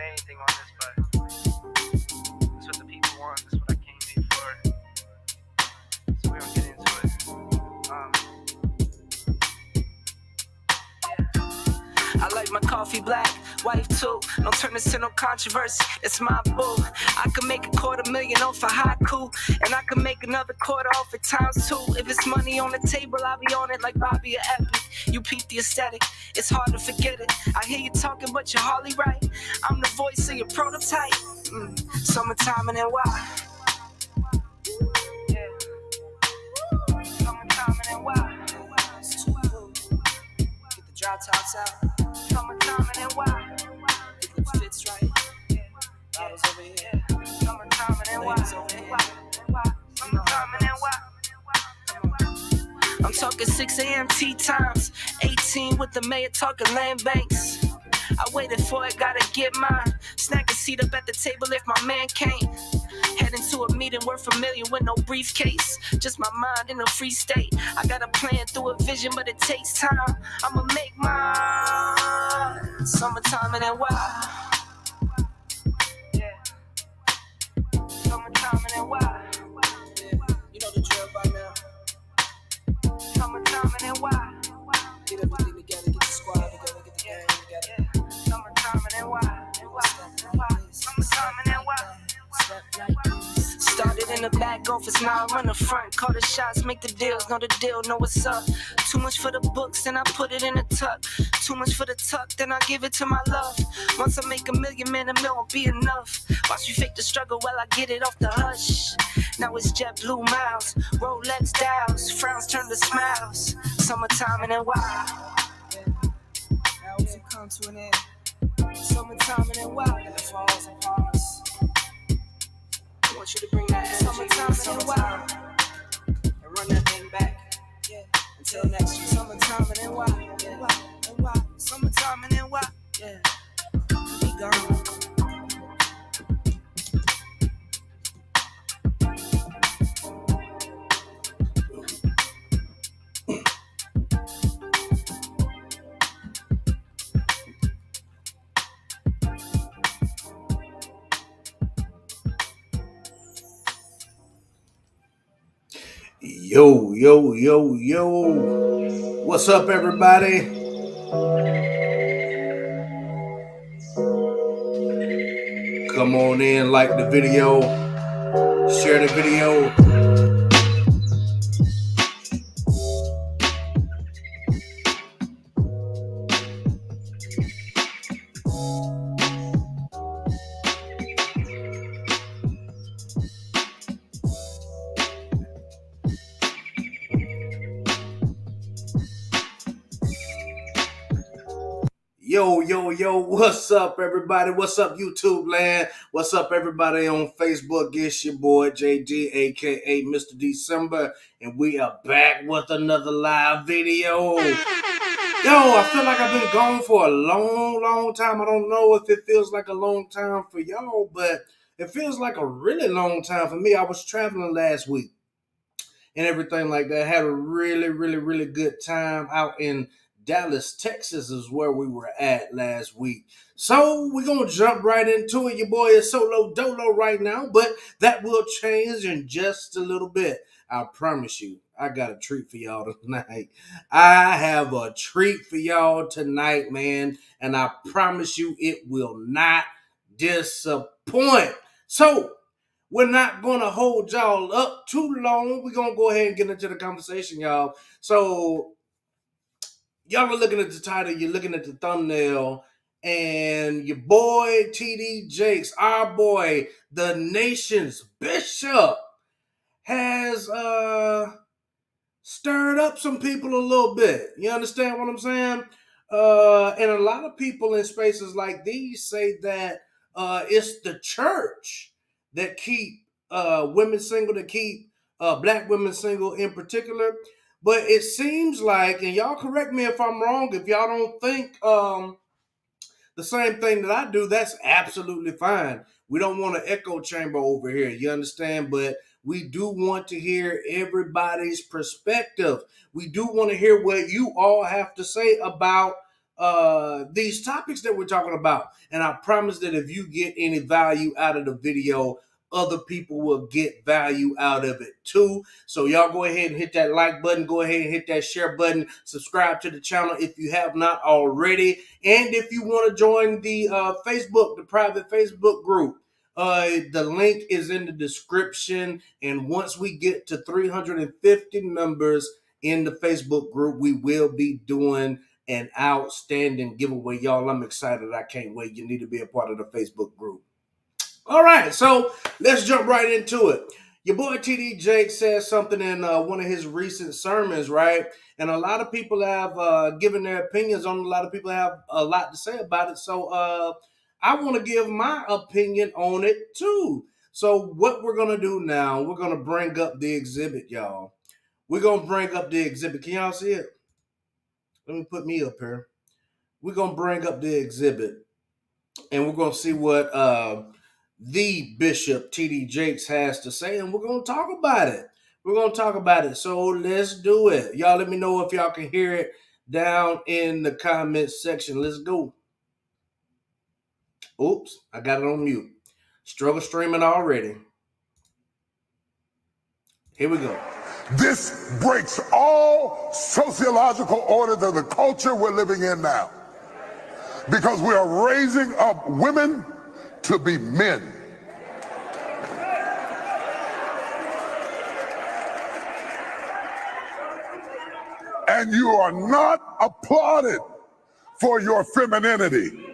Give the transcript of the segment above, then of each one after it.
say anything on this, but it's what the people want. That's what I came here for. So we're gonna get into it. I like my coffee black, wife too. Don't turn this to no controversy. It's my boo. I can make $250,000 off a haiku, and I can make another quarter off it times two. If it's money on the table, I'll be on it like Bobby or Epic. You peep the aesthetic, it's hard to forget it. I hear you talking, but you're hardly right. I'm the voice of your prototype. Summertime and then why? Yeah. Summertime and then why? It's too cool. Get the drop tops out. Summertime and then why? If it fits right. Bottles over here. Summertime and then why? Summertime and then why? I'm talking 6 a.m. tea times. 18 with the mayor talking land banks. I waited for it, gotta get mine. Snack a seat up at the table if my man can't. Heading to a meeting, we're familiar with no briefcase. Just my mind in a free state. I got a plan through a vision, but it takes time. I'ma make mine. Summertime and then why? Yeah. Summertime and then why? Yeah. You know the drill by now. Summertime and then why? Get everything together, get the squad together, get the gang together. Summertime and then why? Summertime and then why? Started in the back office, now I run the front. Call the shots, make the deals, know the deal, know what's up. Too much for the books, then I put it in a tuck. Too much for the tuck, then I give it to my love. Once I make $1 million, man, $1 million won't be enough. Watch me fake the struggle while I get it off the hush. Now it's JetBlue miles, Rolex dials, frowns turn to smiles. Summertime and then why? Now as it come to an end. Summertime and then why? And the falls upon us. I want you to bring that energy. Summertime and then why? And run that thing back. Yeah. Until next year. Summertime and then why? Yeah. Why? And why? Summertime and then why? Yeah. Be gone. Yo, yo, yo, yo. What's up, everybody? Come on in, like the video, share the video. Yo, yo, yo, what's up, everybody? What's up, YouTube land? What's up, everybody on Facebook? It's your boy, JD, a.k.a. Mr. December, and we are back with another live video. Yo, I feel like I've been gone for a long time. I don't know if it feels like a long time for y'all, but it feels like a really long time for me. I was traveling last week and everything like that. Had a really good time out in Dallas, Texas is where we were at last week. So we're going to jump right into it. Your boy is solo dolo right now, but that will change in just a little bit. I promise you, I got a treat for y'all tonight. I have a treat for y'all tonight, man, and I promise you it will not disappoint. So we're not going to hold y'all up too long. We're going to go ahead and get into the conversation, y'all. So y'all are looking at the title, you're looking at the thumbnail, and your boy TD Jakes, our boy, the nation's bishop, has stirred up some people a little bit. You understand what I'm saying? And a lot of people in spaces like these say that it's the church that keep women single, that keep black women single in particular. But it seems like, and y'all correct me if I'm wrong, if y'all don't think the same thing that I do, that's absolutely fine. We don't want an echo chamber over here, you understand? But we do want to hear everybody's perspective. We do want to hear what you all have to say about these topics that we're talking about. And I promise that if you get any value out of the video, other people will get value out of it too. So y'all go ahead and hit that like button, go ahead and hit that share button, subscribe to the channel if you have not already. And if you want to join the Facebook, the private Facebook group, the link is in the description. And once we get to 350 members in the Facebook group, we will be doing an outstanding giveaway. Y'all, I'm excited. I can't wait. You need to be a part of the Facebook group. All right, so let's jump right into it. Your boy TD Jake said something in one of his recent sermons, right? And a lot of people have given their opinions on it. A lot of people have a lot to say about it. So I want to give my opinion on it too. So what we're going to do now, we're going to bring up the exhibit, y'all. We're going to bring up the exhibit. Can y'all see it? Let me put me up here. We're going to bring up the exhibit. And we're going to see what the Bishop T.D. Jakes has to say, and we're going to talk about it. We're going to talk about it. So let's do it. Y'all let me know if y'all can hear it down in the comments section. Let's go. Oops, I got it on mute. Struggle streaming already. Here we go. This breaks all sociological orders of the culture we're living in now. Because we are raising up women to be men. And you are not applauded for your femininity.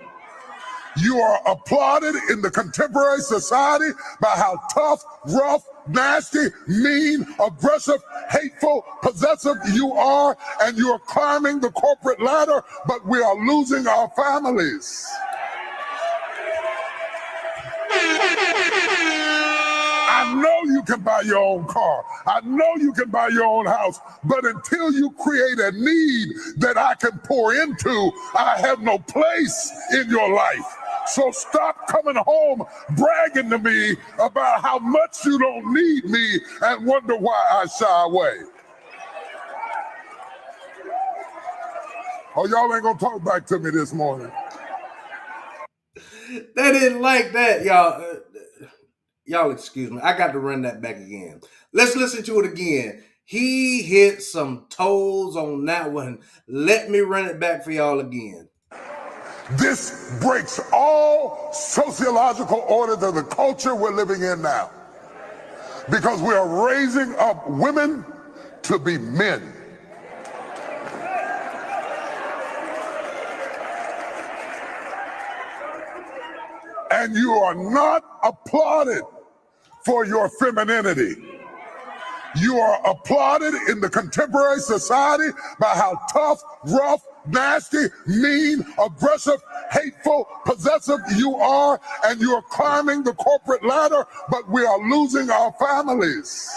You are applauded in the contemporary society by how tough, rough, nasty, mean, aggressive, hateful, possessive you are, and you are climbing the corporate ladder, but we are losing our families. I know you can buy your own car. I know you can buy your own house. But until you create a need that I can pour into, I have no place in your life. So stop coming home bragging to me about how much you don't need me and wonder why I shy away. Oh, y'all ain't gonna talk back to me this morning. They didn't like that, y'all. Y'all excuse me. I got to run that back again. Let's listen to it again. He hit some toes on that one. Let me run it back for y'all again. This breaks all sociological orders of the culture we're living in now. Because we are raising up women to be men. And you are not applauded for your femininity. You are applauded in the contemporary society by how tough, rough, nasty, mean, aggressive, hateful, possessive you are, and you are climbing the corporate ladder, but we are losing our families.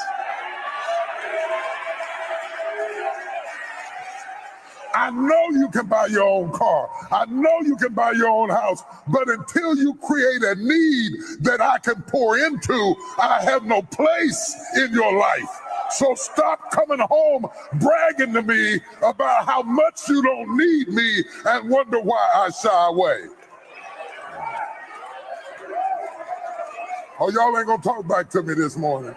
I know you can buy your own car. I know you can buy your own house. But until you create a need that I can pour into, I have no place in your life. So stop coming home bragging to me about how much you don't need me and wonder why I shy away. Oh, y'all ain't gonna talk back to me this morning.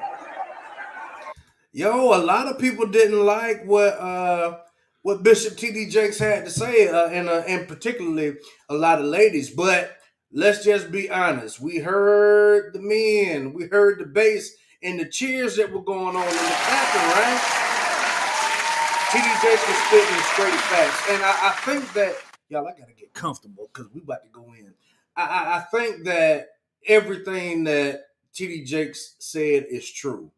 Yo, a lot of people didn't like what Bishop T.D. Jakes had to say, and particularly a lot of ladies. But let's just be honest. We heard the men, we heard the bass and the cheers that were going on in the clapping, right? T.D. Jakes was spitting straight facts. And I think that, y'all, I got to get comfortable because we about to go in. I think that everything that T.D. Jakes said is true.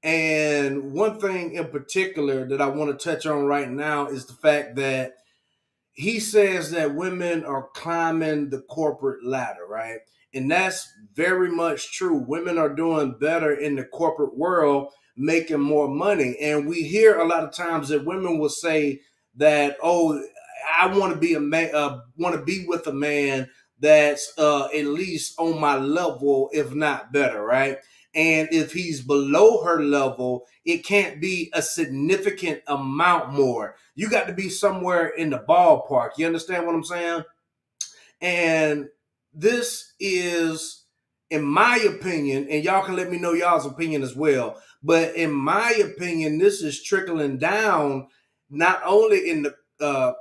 And one thing in particular that I want to touch on right now is the fact that he says that women are climbing the corporate ladder, right? And that's very much true. Women are doing better in the corporate world, making more money. And we hear a lot of times that women will say that, oh, I want to be a man, want to be with a man that's at least on my level, if not better, right? And if he's below her level, it can't be a significant amount more. You got to be somewhere in the ballpark. You understand what I'm saying? And this is, in my opinion, and y'all can let me know y'all's opinion as well, but in my opinion, this is trickling down not only in the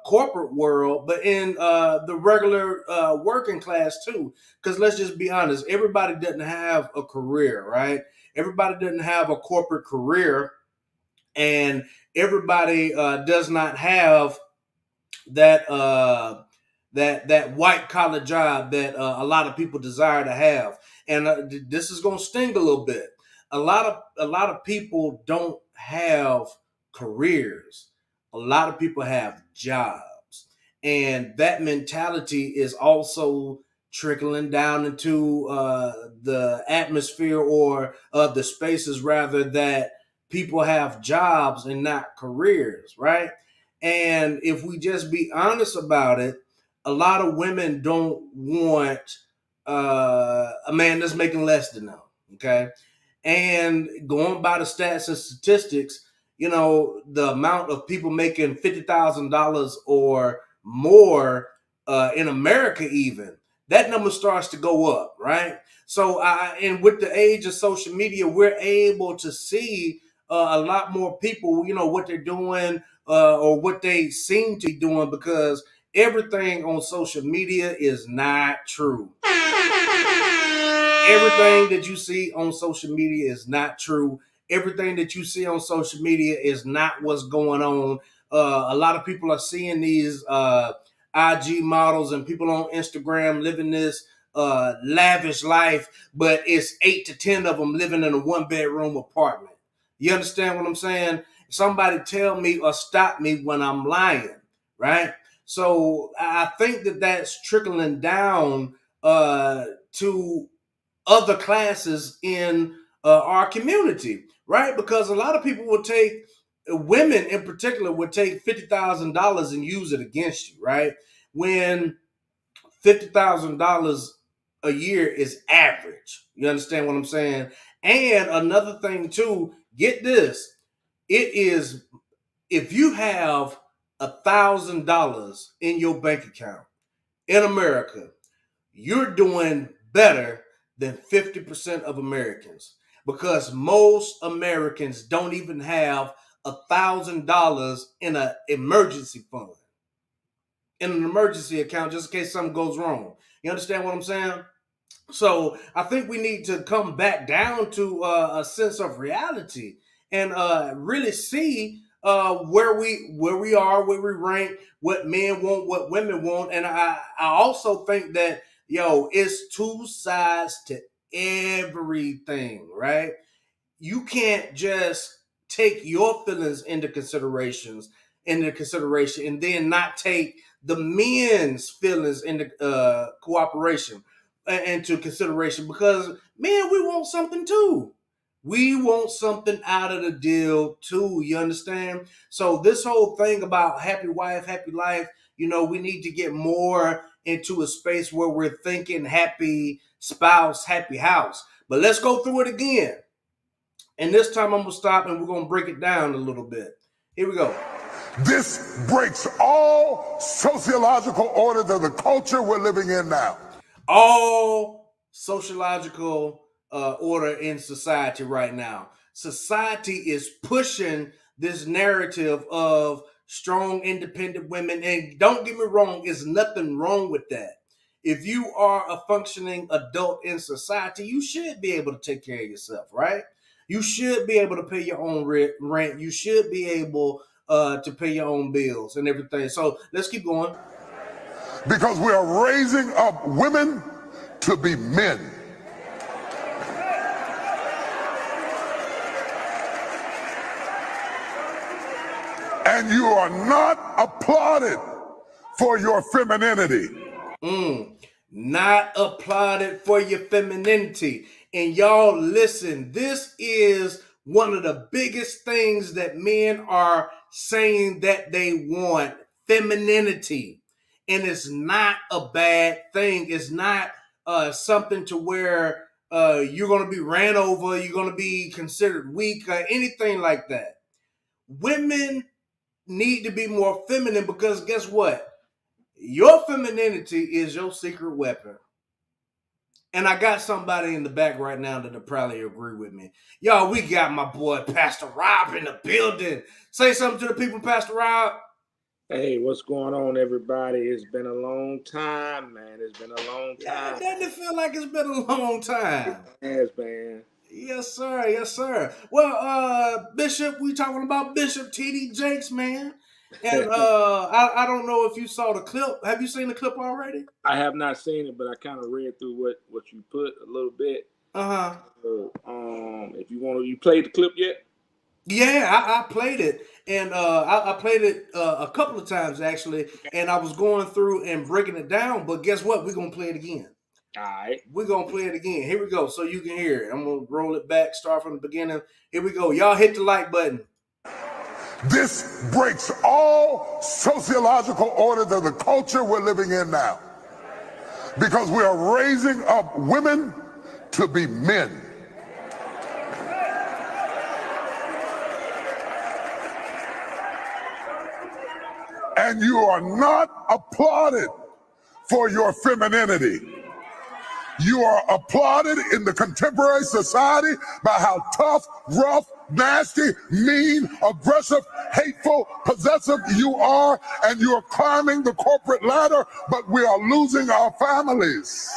corporate world, but in the regular working class too. Because let's just be honest, everybody doesn't have a career, right? Everybody doesn't have a corporate career, and everybody does not have that that white collar job that a lot of people desire to have. And this is going to sting a little bit. A lot of people don't have careers. A lot of people have jobs, and that mentality is also trickling down into the atmosphere, or the spaces rather, that people have jobs and not careers, right? And if we just be honest about it, a lot of women don't want a man that's making less than them. Okay. And going by the stats and statistics, the amount of people making $50,000 or more in America, even that number starts to go up, right? So, and with the age of social media, we're able to see a lot more people, what they're doing, or what they seem to be doing, because everything on social media is not true. Everything that you see on social media is not true. Everything that you see on social media is not what's going on. A lot of people are seeing these IG models and people on Instagram living this lavish life, but it's 8 to 10 of them living in a 1-bedroom apartment. You understand what I'm saying? Somebody tell me or stop me when I'm lying, right? So I think that that's trickling down to other classes in our community, right? Because a lot of people will take, women in particular, would take $50,000 and use it against you, right? When $50,000 a year is average. You understand what I'm saying? And another thing too, get this, it is, if you have $1,000 in your bank account in America, you're doing better than 50% of Americans, because most Americans don't even have $1,000 in an emergency fund, in an emergency account, just in case something goes wrong. You understand what I'm saying? So I think we need to come back down to a sense of reality, and really see where we are, where we rank, what men want, what women want. And I also think that, it's two sides to everything, right? You can't just take your feelings into consideration, and then not take the men's feelings into cooperation into consideration, because man, we want something too. We want something out of the deal too. You understand? So this whole thing about happy wife, happy life, we need to get more into a space where we're thinking happy spouse, happy house. But let's go through it again. And this time I'm going to stop and we're going to break it down a little bit. Here we go. This breaks all sociological orders of the culture we're living in now. All sociological order in society right now. Society is pushing this narrative of strong, independent women. And don't get me wrong, there's nothing wrong with that. If you are a functioning adult in society, you should be able to take care of yourself, right? You should be able to pay your own rent. You should be able to pay your own bills and everything. So let's keep going. Because we are raising up women to be men. And you are not applauded for your femininity. Not applauded for your femininity. And y'all listen, this is one of the biggest things that men are saying that they want: femininity. And it's not a bad thing. It's not something to where you're going to be ran over, you're going to be considered weak, or anything like that. Women need to be more feminine because guess what? Your femininity is your secret weapon. And I got somebody in the back right now that'll probably agree with me. Y'all, we got my boy Pastor Rob in the building. Say something to the people, Pastor Rob. Hey, what's going on, everybody? It's been a long time, man. It's been a long Yeah, time. doesn't it feel like it's been a long time? Yes, man. Yes, sir. Yes, sir. Well, Bishop, we talking about Bishop T.D. Jakes, man. And I don't know if you saw the clip. Have you seen the clip already? I have not seen it, but I kind of read through what you put a little bit. Uh-huh. So, if you want to, you played the clip yet? Yeah, I played it, and I played it a couple of times actually, and I was going through and breaking it down. But guess what? We're gonna play it again. All right. We're gonna play it again. Here we go, so you can hear it. I'm gonna roll it back, start from the beginning. Here we go. Y'all hit the like button. This breaks all sociological orders of the culture we're living in now. Because we are raising up women to be men. And you are not applauded for your femininity. You are applauded in the contemporary society by how tough, rough, nasty, mean, aggressive, hateful, possessive you are, and you are climbing the corporate ladder, but we are losing our families.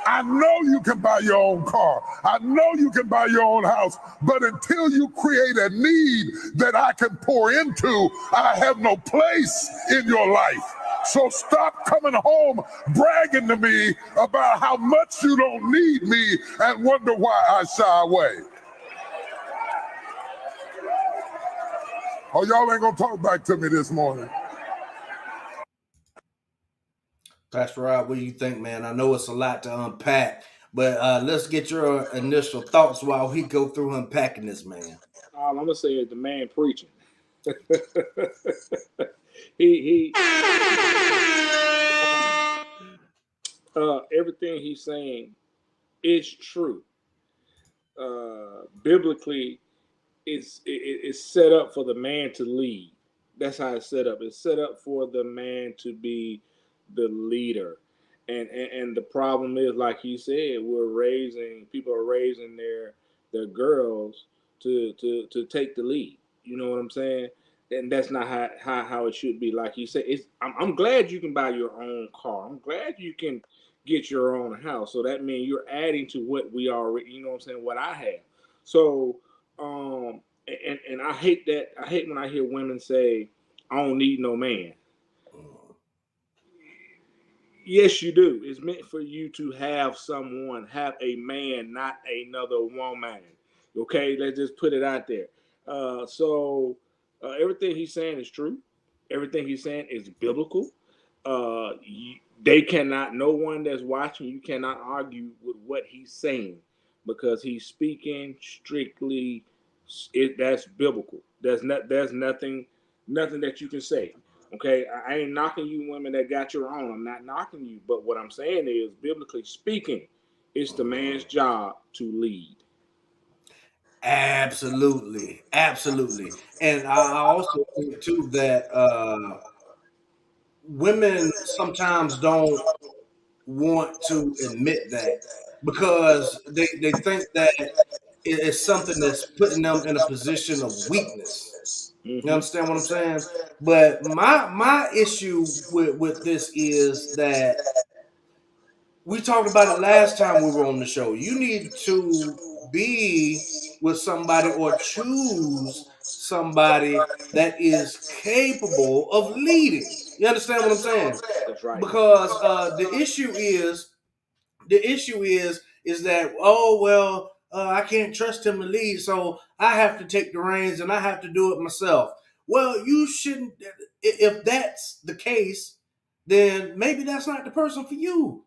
I know you can buy your own car. I know you can buy your own house. But until you create a need that I can pour into, I have no place in your life. So stop coming home bragging to me about how much you don't need me and wonder why I shy away. Oh, y'all ain't gonna talk back to me this morning. Pastor Rob, what do you think, man? I know it's a lot to unpack, but let's get your initial thoughts while we go through unpacking this, man. All I'm gonna say is the man preaching. he everything he's saying is true. Biblically, it's set up for the man to lead. That's how it's set up. It's set up for the man to be the leader. And the problem is, like you said, people are raising their girls to take the lead. You know what I'm saying? And that's not how it should be. Like you said, I'm glad you can buy your own car. I'm glad you can get your own house. So that means you're adding to what we already, you know what I'm saying, what I have. So and I hate that. I hate when I hear women say, "I don't need no man." Yes, you do. It's meant for you to have a man, not another woman. Okay, let's just put it out there. Everything he's saying is true. Everything he's saying is biblical. They cannot. No one that's watching, you cannot argue with what he's saying because he's speaking strictly. That's biblical. There's nothing that you can say. Okay, I ain't knocking you women that got your own. I'm not knocking you, but what I'm saying is, biblically speaking, it's the man's job to lead. Absolutely, absolutely, and I also think too that women sometimes don't want to admit that because they think that it's something that's putting them in a position of weakness. You Mm-hmm. understand what I'm saying? But my issue with this is that we talked about it last time we were on the show. You need to be with somebody or choose somebody that is capable of leading. You understand what I'm saying? That's right. Because the issue is that, oh well, I can't trust him to lead, so I have to take the reins and I have to do it myself. Well, you shouldn't. If that's the case, then maybe that's not the person for you.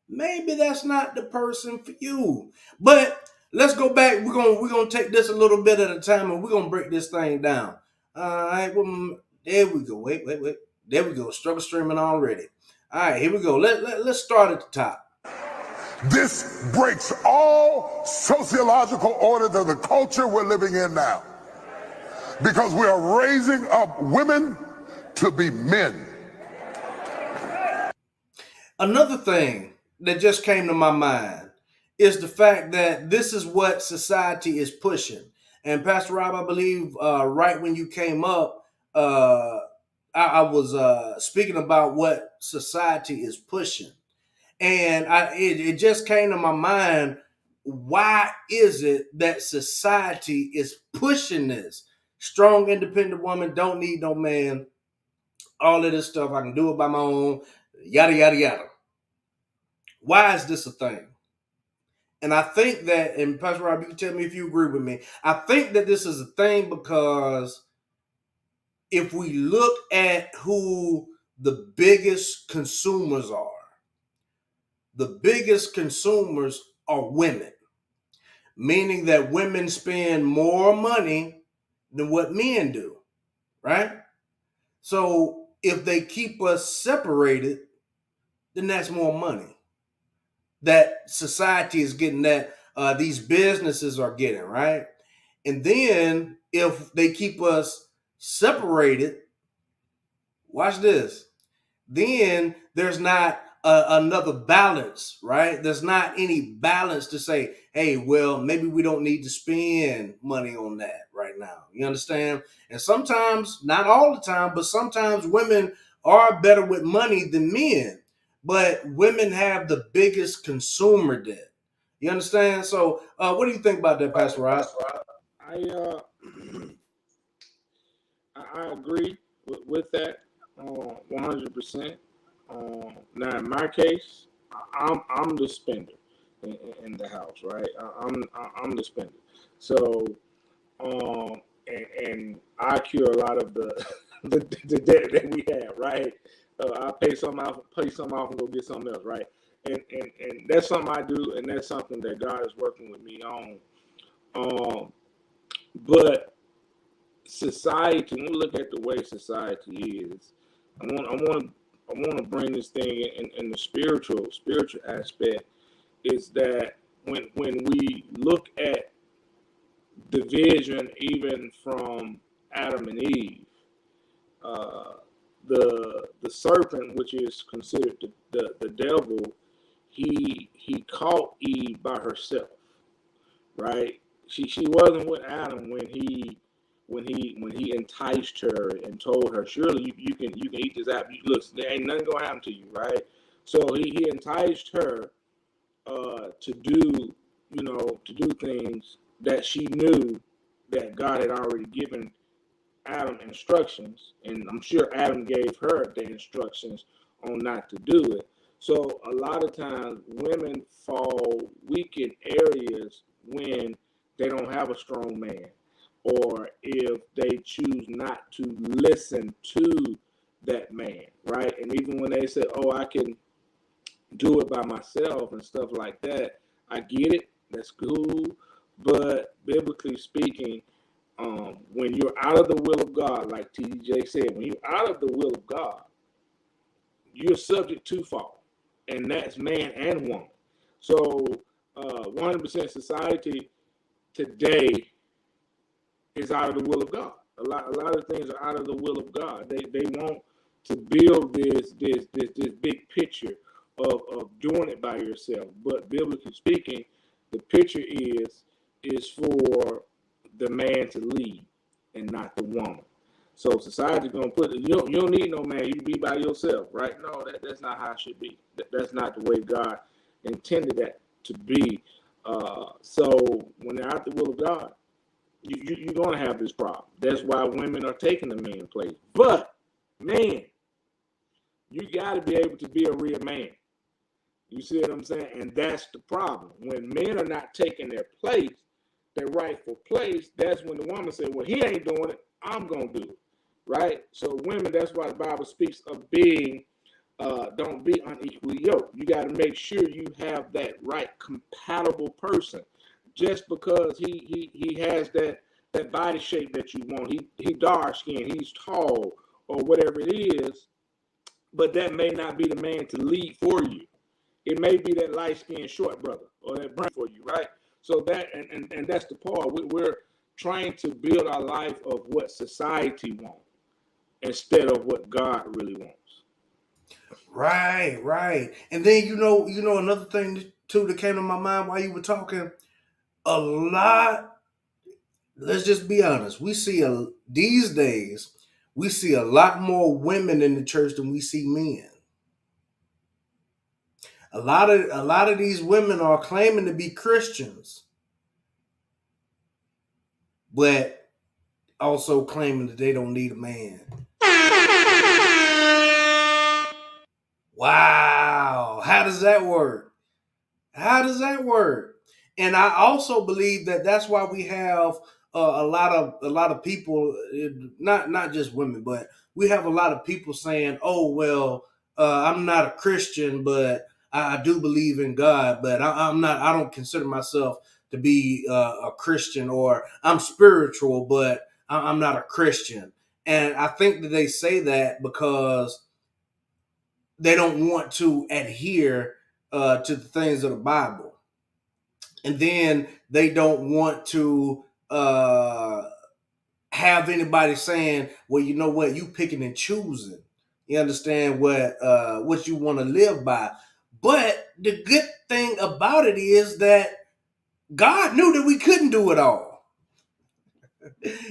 Maybe that's not the person for you. But let's go back. We're gonna take this a little bit at a time, and we're gonna break this thing down. All right. Well, there we go. Wait. There we go. Struggle streaming already. All right, here we go. Let's start at the top. This breaks all sociological orders of the culture we're living in now. Because we are raising up women to be men. Another thing that just came to my mind is the fact that this is what society is pushing. And Pastor Rob, I believe right when you came up, I was speaking about what society is pushing. And it just came to my mind, why is it that society is pushing this? Strong, independent woman, don't need no man, all of this stuff, I can do it by my own, yada, yada, yada. Why is this a thing? And I think that, and Pastor Rob, you can tell me if you agree with me, I think that this is a thing because if we look at who the biggest consumers are, the biggest consumers are women, meaning that women spend more money than what men do, right? So if they keep us separated, then that's more money that society is getting, that these businesses are getting, right? And then if they keep us separated, watch this, then there's not another balance, right? There's not any balance to say, hey, well, maybe we don't need to spend money on that right now. You understand? And sometimes, not all the time, but sometimes women are better with money than men, but women have the biggest consumer debt. You understand? So what do you think about that, Pastor Ross? I agree with that 100%. Now, in my case, I'm the spender in the house, right? I'm the spender. So, and I cure a lot of the the debt that we have, right? I pay something off, and go get something else, right? And that's something I do, and that's something that God is working with me on. But society, when we look at the way society is, I want to bring this thing in the spiritual aspect. Is that when we look at division, even from Adam and Eve, the serpent, which is considered the devil, he caught Eve by herself, right? She wasn't with Adam when he enticed her and told her, surely you can eat this apple. Look, there ain't nothing gonna happen to you, right? So he enticed her to do things that she knew that God had already given Adam instructions, and I'm sure Adam gave her the instructions on not to do it. So a lot of times women fall weak in areas when they don't have a strong man, or if they choose not to listen to that man, right? And even when they say, oh, I can do it by myself and stuff like that, I get it, that's cool. But biblically speaking, when you're out of the will of God, like TJ said, when you're out of the will of God, you're subject to fall, and that's man and woman. So 100% society today is out of the will of God. A lot of things are out of the will of God. They want to build this big picture of doing it by yourself. But biblically speaking, the picture is for the man to lead and not the woman. So society's gonna put you don't need no man. You can be by yourself, right? No, that's not how it should be. That's not the way God intended that to be. So when they're out the will of God, you're gonna have this problem. That's why women are taking the man place. But man, you got to be able to be a real man. You see what I'm saying? And that's the problem. When men are not taking their place, their rightful place, that's when the woman said, well, he ain't doing it, I'm going to do it, right? So women, that's why the Bible speaks of being, don't be unequally yoked. You got to make sure you have that right compatible person. Just because he has that body shape that you want, he dark skinned, he's tall, or whatever it is, but that may not be the man to lead for you. It may be that light-skinned short brother or that brown for you, right? So that and that's the part. We're trying to build our life of what society wants instead of what God really wants. Right, right. And then another thing too that came to my mind while you were talking, a lot, let's just be honest, these days we see a lot more women in the church than we see men. A lot of these women are claiming to be Christians, but also claiming that they don't need a man. Wow. How does that work? How does that work? And I also believe that that's why we have a lot of people, not just women, but we have a lot of people saying, "Oh well, I'm not a Christian, but I do believe in God, but I'm not. I don't consider myself to be a Christian, or I'm spiritual, but I'm not a Christian." And I think that they say that because they don't want to adhere to the things of the Bible, and then they don't want to have anybody saying, "Well, you know what? You picking and choosing. You understand what you want to live by." But the good thing about it is that God knew that we couldn't do it all.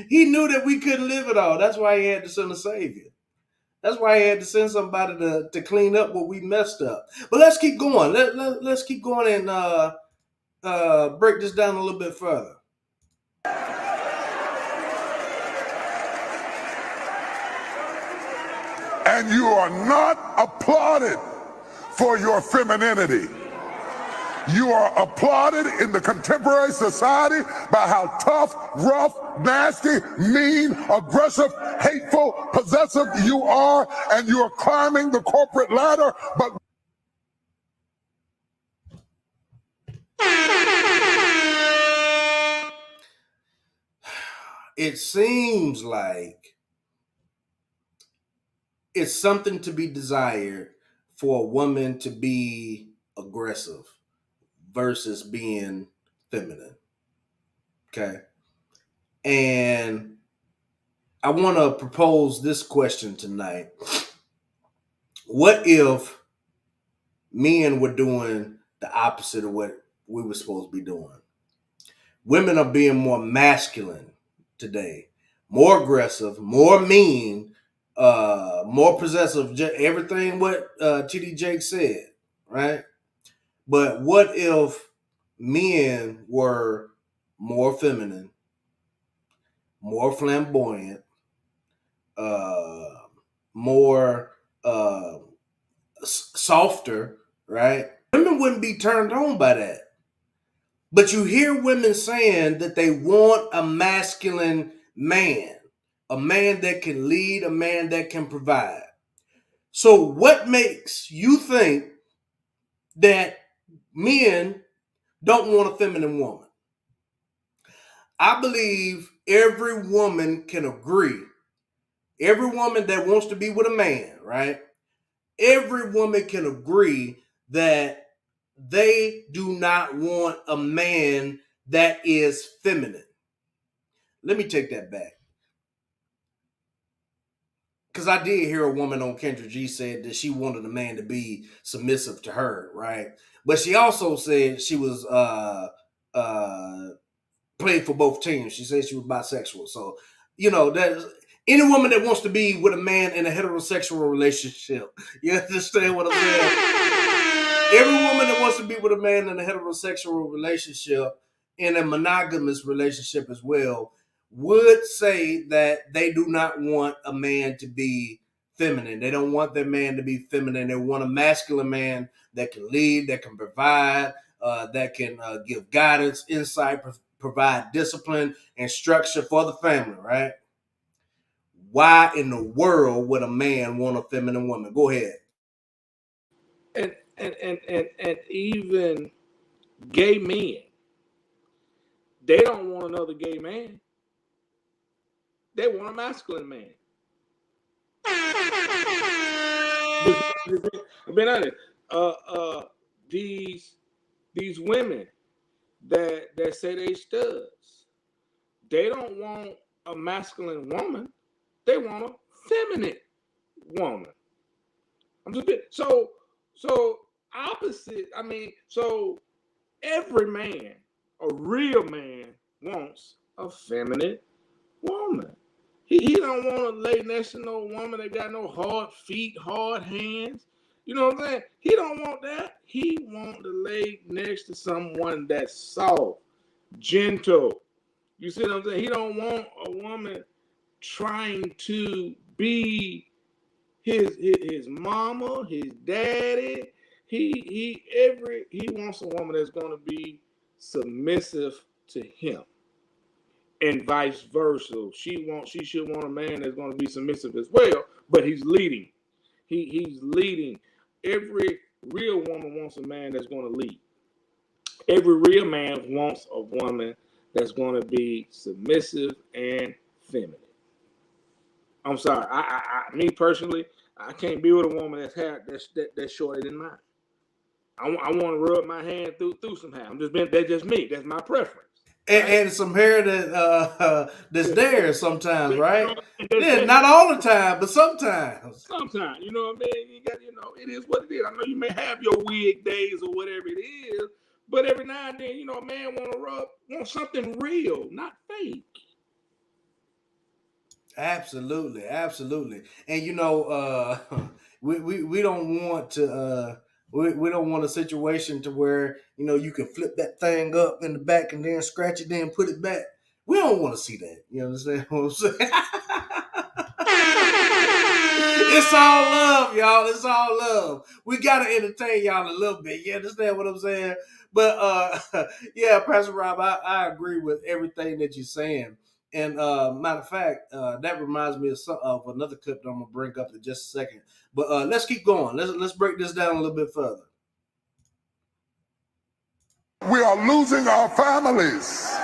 He knew that we couldn't live it all. That's why He had to send a Savior. That's why He had to send somebody to clean up what we messed up. But let's keep going. Let's keep going and break this down a little bit further. And you are not applauded for your femininity. You are applauded in the contemporary society by how tough, rough, nasty, mean, aggressive, hateful, possessive you are, and you are climbing the corporate ladder. But it seems like it's something to be desired for a woman to be aggressive versus being feminine. Okay. And I want to propose this question tonight. What if men were doing the opposite of what we were supposed to be doing? Women are being more masculine today, more aggressive, more mean, more possessive, everything what TD Jake said, right? But what if men were more feminine, more flamboyant, uh, more softer, right? Women wouldn't be turned on by that. But you hear women saying that they want a masculine man, a man that can lead, a man that can provide. So, what makes you think that men don't want a feminine woman? I believe every woman can agree. Every woman that wants to be with a man, right? Every woman can agree that they do not want a man that is feminine. Let me take that back. Because I did hear a woman on Kendra G said that she wanted a man to be submissive to her, right? But she also said she was played for both teams. She said she was bisexual. So, that any woman that wants to be with a man in a heterosexual relationship, you understand what I'm saying? Every woman that wants to be with a man in a heterosexual relationship, in a monogamous relationship as well, would say that they do not want a man to be feminine. They don't want their man to be feminine. They want a masculine man that can lead, that can provide, that can give guidance, insight, provide discipline and structure for the family, right? Why in the world would a man want a feminine woman? Go ahead. And even gay men, they don't want another gay man. They want a masculine man. I've been honest. These women that say they studs, they don't want a masculine woman. They want a feminine woman. I'm just so opposite. I mean, so every man, a real man, wants a feminine woman. He don't want to lay next to no woman that got no hard feet, hard hands. You know what I'm saying? He don't want that. He want to lay next to someone that's soft, gentle. You see what I'm saying? He don't want a woman trying to be his mama, his daddy. He wants a woman that's going to be submissive to him, and vice versa. She should want a man that's going to be submissive as well, but he's leading. He's leading. Every real woman wants a man that's going to lead. Every real man wants a woman that's going to be submissive and feminine. I'm sorry. Me personally, I can't be with a woman that's shorter than mine. I want to rub my hand through some hair. That's just me. That's my preference. And some hair that that's there sometimes, right? Yeah, not all the time, but sometimes. Sometimes, you know what I mean? It is what it is. I know you may have your wig days or whatever it is, but every now and then, a man want something real, not fake. Absolutely, absolutely. And we don't want to we don't want a situation to where you can flip that thing up in the back and then scratch it, then put it back. We don't want to see that. You understand what I'm saying? It's all love, y'all. It's all love. We gotta entertain y'all a little bit. You understand what I'm saying? But yeah, Pastor Rob, I agree with everything that you're saying. And matter of fact, that reminds me of another clip that I'm gonna bring up in just a second. But let's keep going. Let's break this down a little bit further. We are losing our families.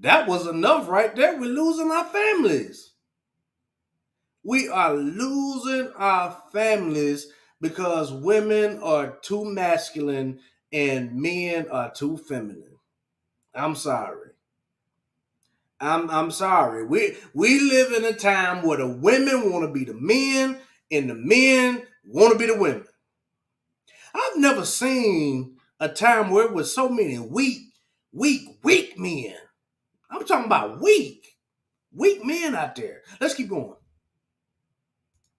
That was enough right there. We're losing our families. We are losing our families because women are too masculine and men are too feminine. I'm sorry. I'm sorry. We live in a time where the women want to be the men and the men want to be the women. I've never seen a time where it was so many weak men. I'm talking about weak men out there. Let's keep going.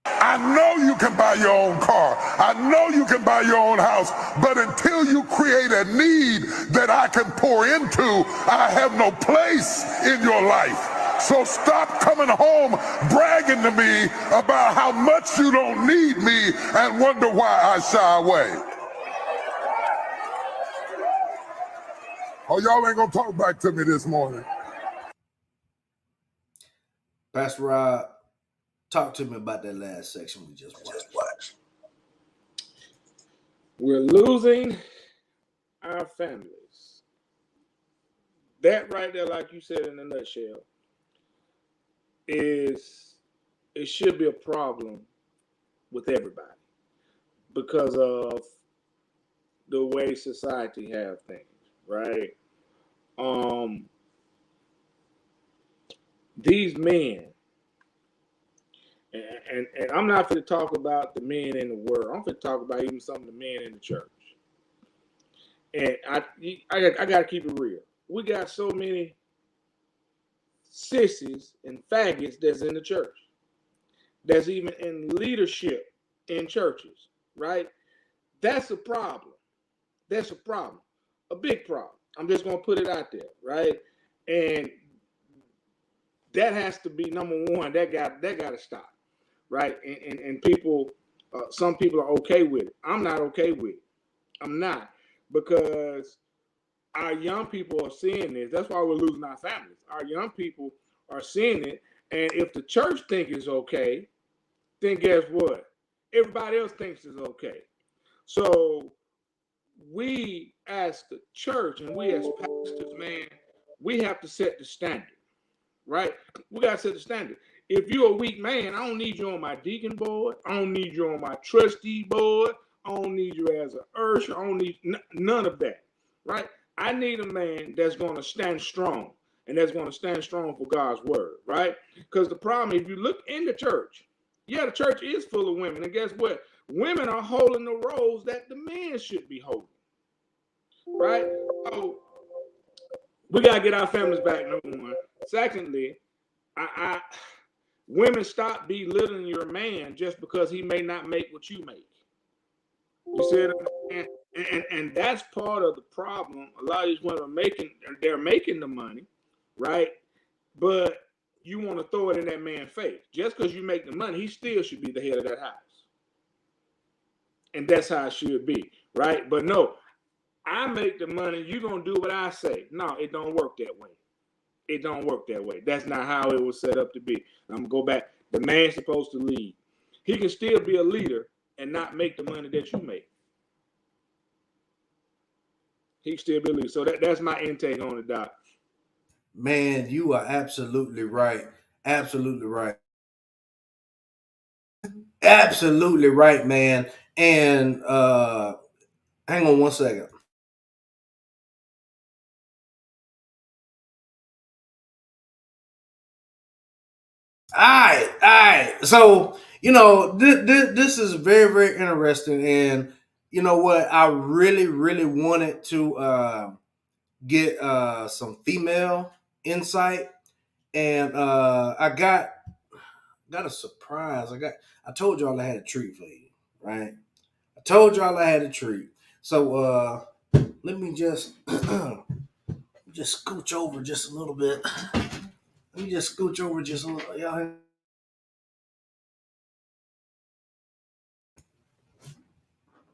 I know you can buy your own car. I know you can buy your own house. But until you create a need that I can pour into, I have no place in your life. So stop coming home bragging to me about how much you don't need me and wonder why I shy away. Oh, y'all ain't gonna talk back to me this morning. Pastor Rob, talk to me about that last section we just watched. We're losing our families. That right there, like you said in a nutshell, it should be a problem with everybody because of the way society have things, right? These men, and I'm not going to talk about the men in the world. I'm going to talk about even some of the men in the church. And I got to keep it real. We got so many sissies and faggots that's in the church. That's even in leadership in churches, right? That's a problem. That's a problem. A big problem. I'm just going to put it out there, right? And that has to be number one. That got to stop, right? And people, some people are okay with it. I'm not okay with it. I'm not, because our young people are seeing this. That's why we're losing our families. Our young people are seeing it, and if the church thinks it's okay, then guess what? Everybody else thinks it's okay. So we as the church and we as pastors, man, we have to set the standard. right? We gotta set the standard. If you're a weak man, I don't need you on my deacon board. I don't need you on my trustee board. I don't need you as an usher. I don't need none of that, right? I need a man that's going to stand strong and that's going to stand strong for God's word, right? Because the problem, if you look in the church, yeah, the church is full of women. And guess what? Women are holding the roles that the men should be holding, right? So we got to get our families back, number one. Secondly, I women, stop belittling your man just because he may not make what you make. You see what I'm saying? And that's part of the problem. A lot of these women they're making the money, right? But you want to throw it in that man's face. Just because you make the money, he still should be the head of that house. And that's how it should be, right? But no, I make the money, you're going to do what I say. No, it don't work that way. It don't work that way. That's not how it was set up to be. I'm going to go back. The man's supposed to lead. He can still be a leader and not make the money that you make. He still be a leader. So that's my intake on it, Doc. Man, you are absolutely right. Absolutely right. Absolutely right, man. And hang on one second. All right. So this is very, very interesting, and you know what? I really, really wanted to get some female insight, and I got a surprise. I told y'all I had a treat for you, right? I told y'all I had a treat. So let me just scooch over just a little bit. Let me just scooch over just a little. Y'all.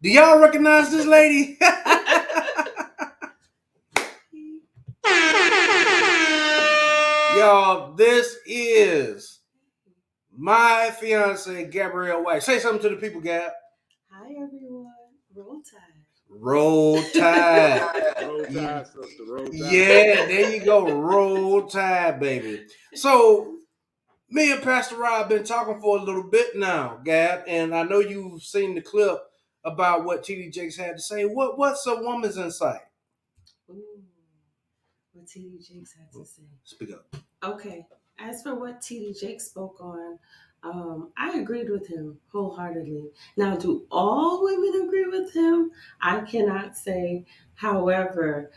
Do y'all recognize this lady? Y'all, this is my fiance, Gabrielle White. Say something to the people, Gab. Hi, everyone. Roll Tide. Roll Tide. Roll Tide, sister. Roll Tide. Yeah, there you go. Roll Tide, baby. So, me and Pastor Rob been talking for a little bit now, Gab, and I know you've seen the clip about what TD Jakes had to say. What's a woman's insight? Ooh, what TD Jakes had to say. Speak up. Okay. As for what TD Jakes spoke on, I agreed with him wholeheartedly. Now, do all women agree with him? I cannot say. However,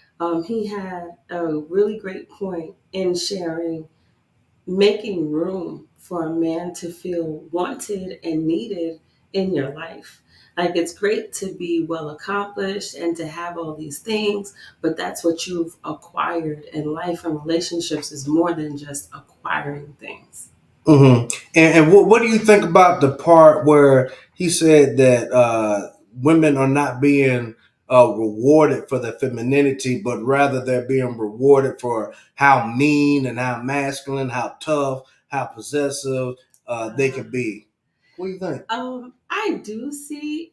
he had a really great point in sharing making room for a man to feel wanted and needed in your life. Like, it's great to be well accomplished and to have all these things, but that's what you've acquired. And life and relationships is more than just acquiring things. Mm-hmm. And what do you think about the part where he said that women are not being rewarded for their femininity, but rather they're being rewarded for how mean and how masculine, how tough, how possessive they can be? What do you think? I do see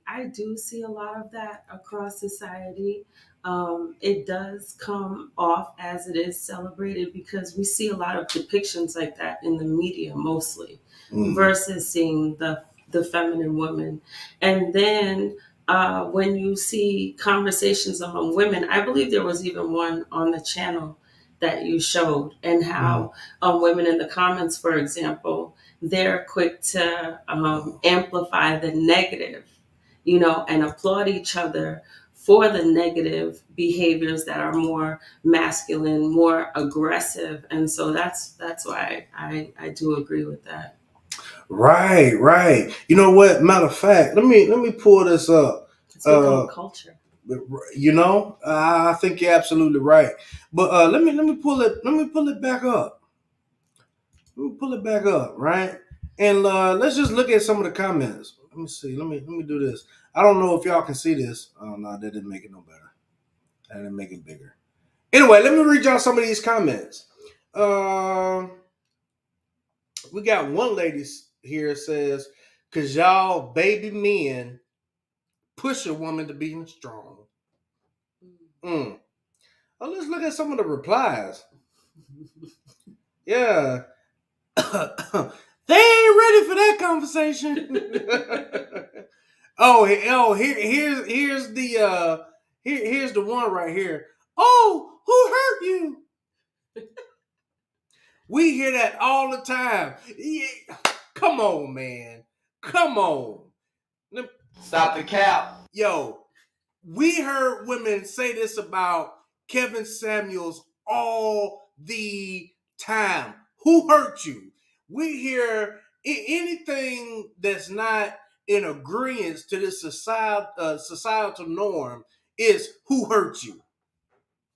a lot of that across society. It does come off as it is celebrated because we see a lot of depictions like that in the media mostly, versus seeing the feminine woman. And then when you see conversations among women, I believe there was even one on the channel that you showed, and how women in the comments, for example, they're quick to amplify the negative, and applaud each other for the negative behaviors that are more masculine, more aggressive. And so that's why I do agree with that. Right. You know what? Matter of fact, let me pull this up. It's become culture. I think you're absolutely right. But let me pull it back up. Let me pull it back up, right? And let's just look at some of the comments. Let me see. Let me do this. I don't know if y'all can see this. Oh no, that didn't make it no better. That didn't make it bigger. Anyway, let me read y'all some of these comments. We got one lady here says, "Cause y'all baby men push a woman to being strong." Let's look at some of the replies. Yeah. They ain't ready for that conversation. Here's the here's the one right here. Oh, who hurt you? We hear that all the time. Yeah. Come on, man. Come on. Stop the cap. Yo, we heard women say this about Kevin Samuels all the time. Who hurt you? We hear anything that's not in agreement to this societal norm is who hurt you?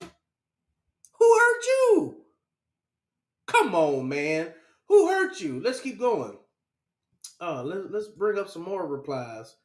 Who hurt you? Come on, man. Who hurt you? Let's keep going. Let's bring up some more replies.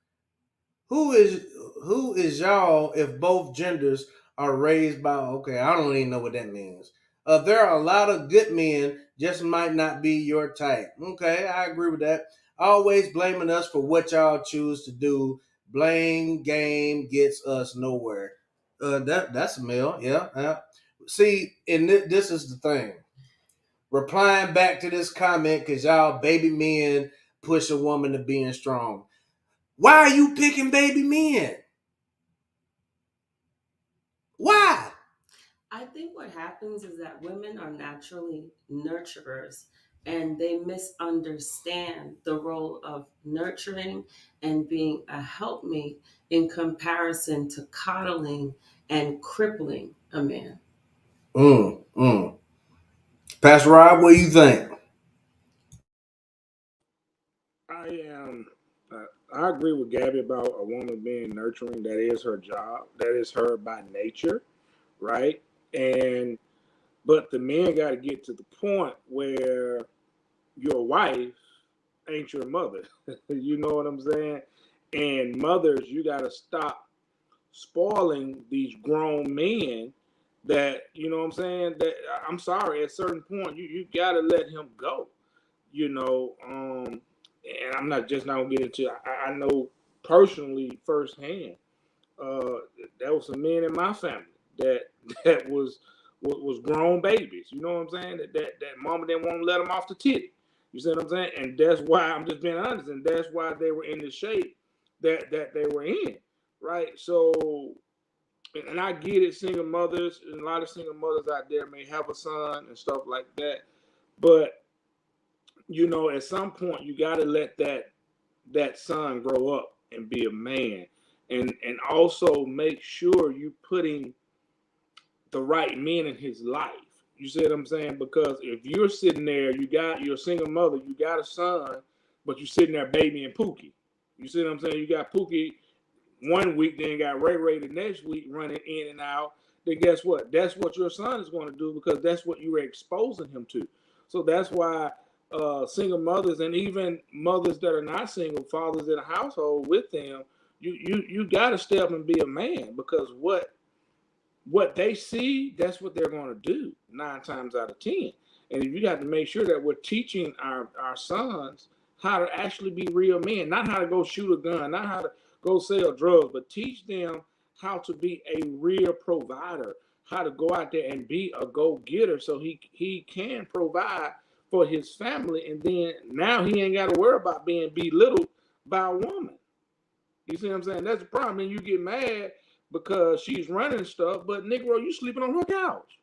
Who is y'all if both genders are raised by? Okay, I don't even know what that means. There are a lot of good men, just might not be your type. Okay, I agree with that. Always blaming us for what y'all choose to do. Blame game gets us nowhere. That's a male. Yeah. See, and this is the thing. Replying back to this comment because y'all baby men push a woman to being strong. Why are you picking baby men? Why? I think what happens is that women are naturally nurturers and they misunderstand the role of nurturing and being a helpmate in comparison to coddling and crippling a man. Mm. Pastor Rob, what do you think? I am. I agree with Gabby about a woman being nurturing. That is her job. That is her by nature, right? And but the man got to get to the point where your wife ain't your mother. You know what I'm saying? And mothers, you got to stop spoiling these grown men. That you know what I'm saying. That I'm sorry. At a certain point, you got to let him go. You know, and I'm not just not gonna get into. I know personally firsthand. There was some men in my family that that was grown babies. You know what I'm saying? That mama didn't want to let them off the titty. You see what I'm saying? And that's why I'm just being honest, and that's why they were in the shape that they were in, right? So, and I get it, single mothers, and a lot of single mothers out there may have a son and stuff like that, but you know, at some point you got to let that son grow up and be a man, and also make sure you putting the right men in his life. You see what I'm saying? Because if you're sitting there, you're a single mother, you got a son, but you're sitting there babying Pookie. You see what I'm saying? You got Pookie one week, then you got Ray Ray the next week running in and out. Then guess what? That's what your son is going to do because that's what you were exposing him to. So that's why single mothers and even mothers that are not single, fathers in a household with them, you got to step and be a man because what they see, that's what they're going to do 9 times out of 10. And you got to make sure that we're teaching our sons how to actually be real men, not how to go shoot a gun, not how to go sell drugs, but teach them how to be a real provider, how to go out there and be a go-getter so he can provide for his family. And then now he ain't got to worry about being belittled by a woman. You see what I'm saying? That's the problem. And you get mad because she's running stuff, but Negro, you sleeping on her couch.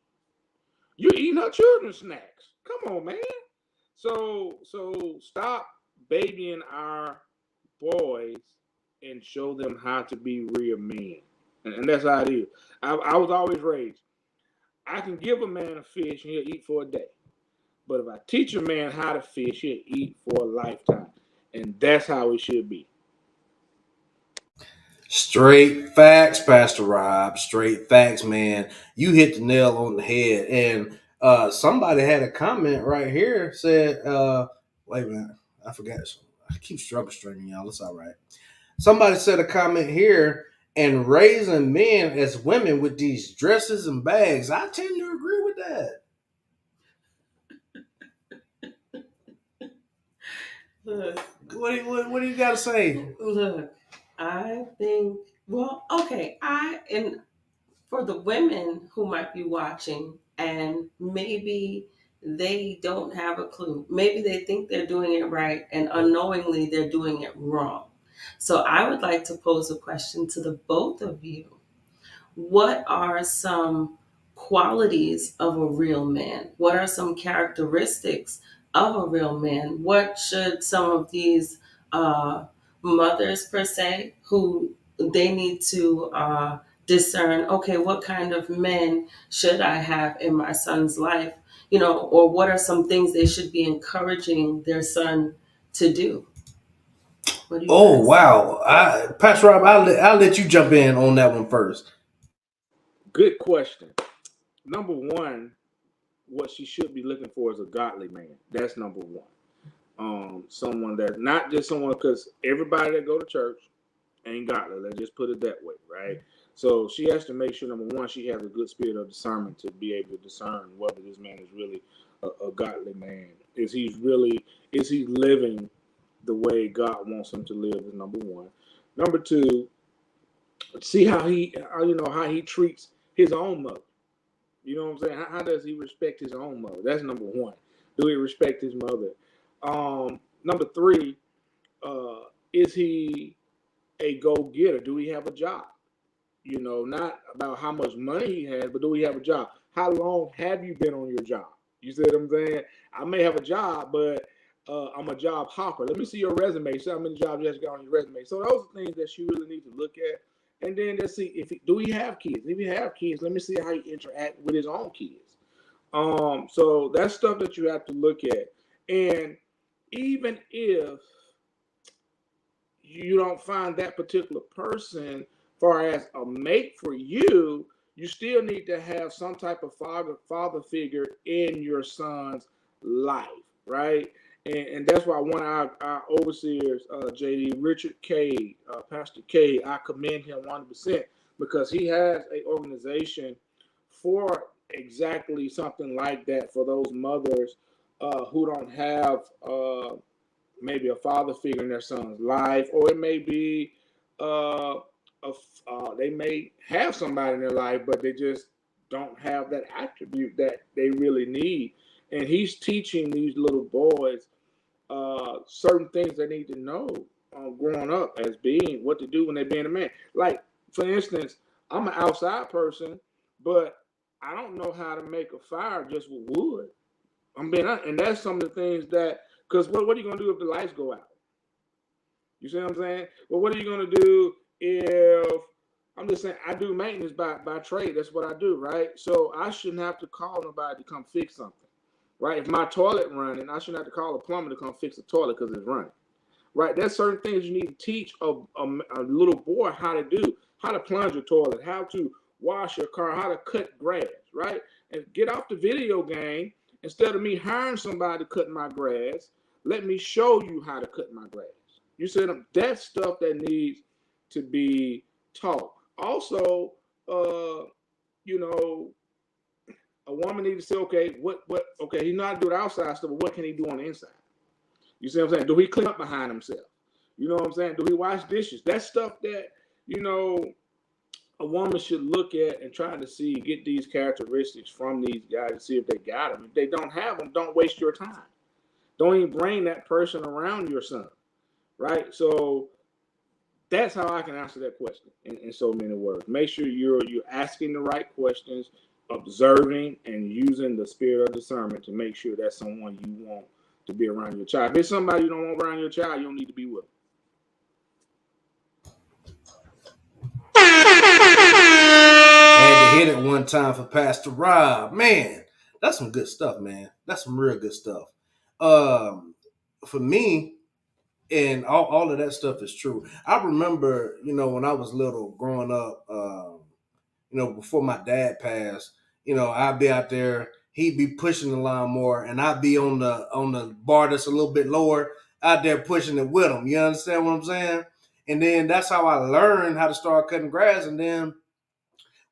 You eating her children's snacks. Come on, man. So stop babying our boys and show them how to be real men. And that's how it is. I was always raised. I can give a man a fish and he'll eat for a day. But if I teach a man how to fish, he'll eat for a lifetime. And that's how it should be. Straight facts, Pastor Rob. Straight facts, man. You hit the nail on the head. And somebody had a comment right here said, wait a minute, I forgot. I keep struggling, y'all. It's all right. Somebody said a comment here and raising men as women with these dresses and bags. I tend to agree with that. Look, What do you got to say? look, I think, well, okay, and for the women who might be watching and maybe they don't have a clue. Maybe they think they're doing it right, and unknowingly they're doing it wrong. So I would like to pose a question to the both of you. What are some qualities of a real man? What are some characteristics of a real man? What should some of these uh, mothers, per se, who they need to discern, okay, what kind of men should I have in my son's life? Or what are some things they should be encouraging their son to do? What do you Oh guys think? wow, Pastor Rob, I'll let you jump in on that one first. Good question. Number one, what she should be looking for is a godly man. That's number one. Someone that not just someone, because everybody that go to church ain't godly. Let's just put it that way, right? So she has to make sure, number one, she has a good spirit of discernment to be able to discern whether this man is really a godly man. Is he living the way God wants him to live? Is number one. Number two, see how he treats his own mother. You know what I'm saying? How does he respect his own mother? That's number one. Do he respect his mother? Number three, is he a go-getter? Do he have a job? Not about how much money he has, but do he have a job? How long have you been on your job? You see what I'm saying? I may have a job, but I'm a job hopper. Let me see your resume. See how many jobs you actually got on your resume. So those are things that you really need to look at. And then let's see do he have kids? If he have kids, let me see how he interact with his own kids. So that's stuff that you have to look at. And even if you don't find that particular person far as a mate for you, you still need to have some type of father figure in your son's life, right? And that's why one of our overseers, JD Richard K, Pastor K, I commend him 100% because he has an organization for exactly something like that for those mothers who don't have maybe a father figure in their son's life, or it may be they may have somebody in their life, but they just don't have that attribute that they really need. And he's teaching these little boys certain things they need to know growing up as being what to do when they're being a man. Like, for instance, I'm an outside person, but I don't know how to make a fire just with wood. And that's some of the things that, because what are you going to do if the lights go out? You see what I'm saying? Well, what are you going to do if, I'm just saying, I do maintenance by trade. That's what I do, right? So I shouldn't have to call nobody to come fix something, right? If my toilet running, I shouldn't have to call a plumber to come fix the toilet because it's running, right? There's certain things you need to teach a little boy how to do, how to plunge your toilet, how to wash your car, how to cut grass, right? And get off the video game. Instead of me hiring somebody to cut my grass, let me show you how to cut my grass. You said that's stuff that needs to be taught. Also, you know, a woman needs to say, okay, okay, he's not doing outside stuff, but what can he do on the inside? You see what I'm saying? Do he clean up behind himself? You know what I'm saying? Do he wash dishes? That's stuff that, a woman should look at and try to see, get these characteristics from these guys to see if they got them. If they don't have them, don't waste your time. Don't even bring that person around your son, right? So that's how I can answer that question in so many words. Make sure you're asking the right questions, observing, and using the spirit of discernment to make sure that's someone you want to be around your child. If it's somebody you don't want around your child, you don't need to be with them. Had to hit it one time for Pastor Rob. Man, that's some good stuff, man. That's some real good stuff. For me, and all of that stuff is true. I remember, when I was little, growing up, before my dad passed, I'd be out there, he'd be pushing the lawnmower, and I'd be on the bar that's a little bit lower, out there pushing it with him. You understand what I'm saying? And then that's how I learned how to start cutting grass. And then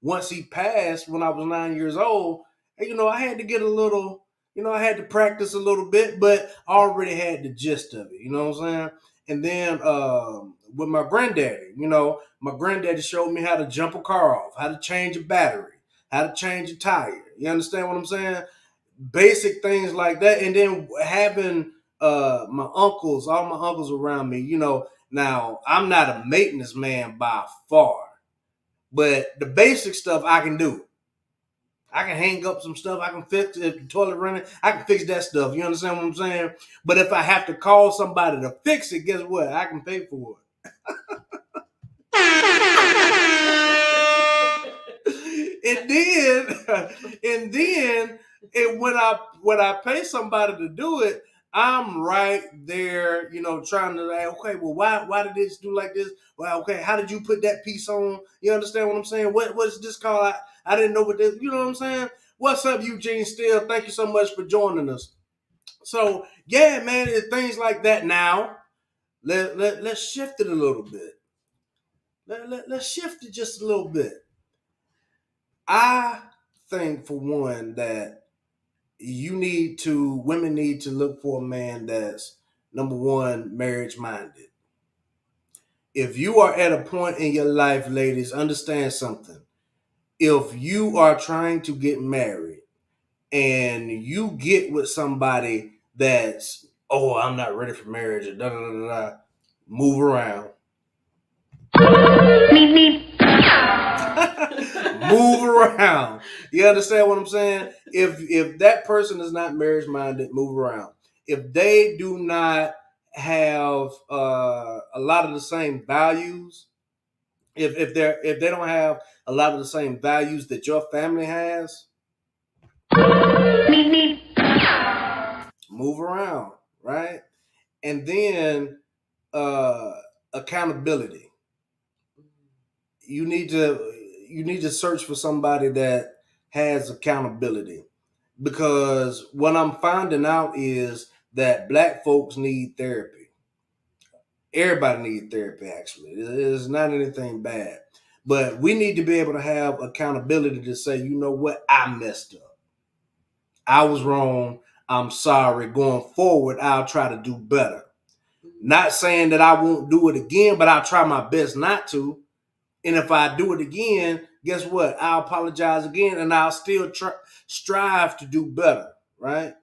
once he passed when I was 9 years old, I had to get a little, I had to practice a little bit, but I already had the gist of it. You know what I'm saying? And then with my granddaddy, my granddaddy showed me how to jump a car off, how to change a battery, how to change a tire. You understand what I'm saying? basic things like that, and then having my uncles, all my uncles around me. Now I'm not a maintenance man by far, but the basic stuff I can do. I can hang up some stuff. I can fix if the toilet running. I can fix that stuff. You understand what I'm saying? But if I have to call somebody to fix it, guess what? I can pay for it. and then when I pay somebody to do it, I'm right there, trying to like, okay, well, why did this do like this? Well, okay, how did you put that piece on? You understand what I'm saying? What is this called? I didn't know what this. You know what I'm saying? What's up, Eugene? Still, thank you so much for joining us. So yeah, man, it's things like that. Now let's shift it a little bit. Let's shift it just a little bit. I think, for one, that women need to look for a man that's, number one, marriage minded. If you are at a point in your life, ladies, understand something. If you are trying to get married and you get with somebody that's, oh, I'm not ready for marriage, or da da da da, move around. Move around. You understand what I'm saying? If that person is not marriage minded, move around. If they do not have a lot of the same values, if they don't have a lot of the same values that your family has, move around, right? And then uh, accountability. You need to search for somebody that has accountability, because what I'm finding out is that black folks need therapy. Everybody needs therapy, actually. It's not anything bad, but we need to be able to have accountability to say, you know what, I messed up, I was wrong, I'm sorry, going forward I'll try to do better. Not saying that I won't do it again, but I'll try my best not to. And if I do it again, guess what? I'll apologize again, and I'll still strive to do better, right?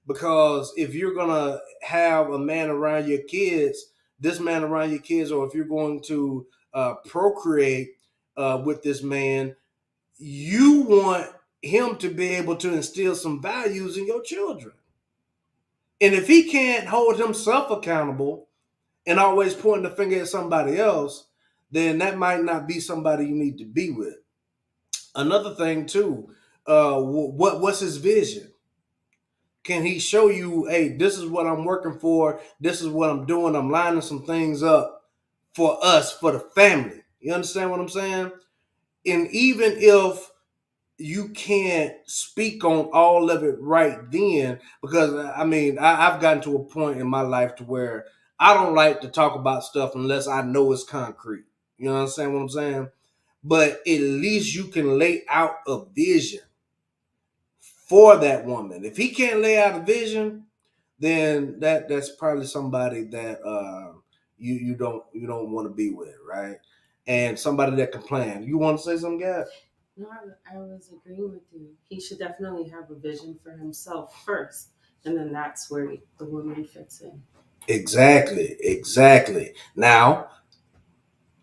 Because if you're gonna have a man around your kids, this man around your kids, or if you're going to procreate with this man, you want him to be able to instill some values in your children. And if he can't hold himself accountable and always pointing the finger at somebody else, then that might not be somebody you need to be with. Another thing too, what's his vision? Can he show you, hey, this is what I'm working for, this is what I'm doing, I'm lining some things up for us, for the family. You understand what I'm saying? And even if you can't speak on all of it right then, because I mean, I've gotten to a point in my life to where I don't like to talk about stuff unless I know it's concrete. You understand what I'm saying? But at least you can lay out a vision for that woman. If he can't lay out a vision, then that's probably somebody that you don't want to be with, right? And somebody that can plan. You want to say something, Gab? No, I was agreeing with you. He should definitely have a vision for himself first, and then that's where the woman fits in. Exactly. Now,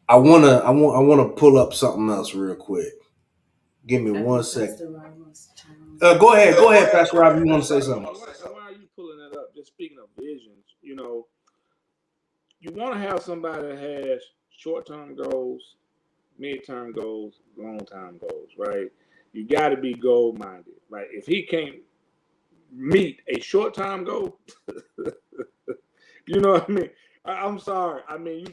I wanna pull up something else real quick. Give me I one think second. Pastor Ramos challenged. Go ahead, Pastor Rob. You want to say something? Why are you pulling that up? Just speaking of visions, you want to have somebody that has short-term goals, mid-term goals, long-term goals, right? You got to be goal-minded. Like if he can't meet a short-term goal, you know what I mean? I'm sorry. I mean,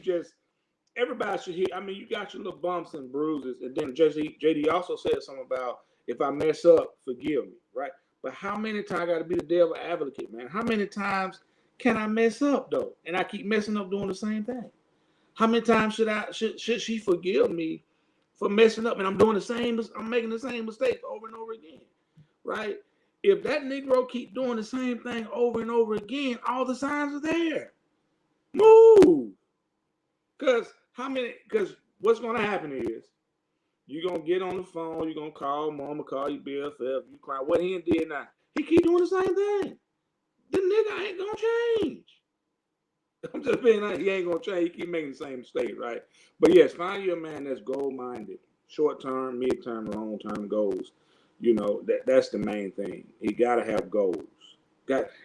everybody should hear. I mean, you got your little bumps and bruises, and then JD also said something about if I mess up, forgive me, right? But how many times I got to be the devil advocate, man? How many times can I mess up though, and I keep messing up doing the same thing? How many times should she forgive me for messing up, and I'm making the same mistakes over and over again, right? If that Negro keep doing the same thing over and over again, all the signs are there. Move. Because what's going to happen is you're going to get on the phone, you're going to call mama, call your BFF, you cry. What he did now? he keep doing the same thing. The nigga ain't gonna change. I'm just being honest, he ain't gonna change. He keep making the same mistake, right? But yes, find you a man that's goal minded, short term, mid term, long term goals. You know that's the main thing. He gotta have goals.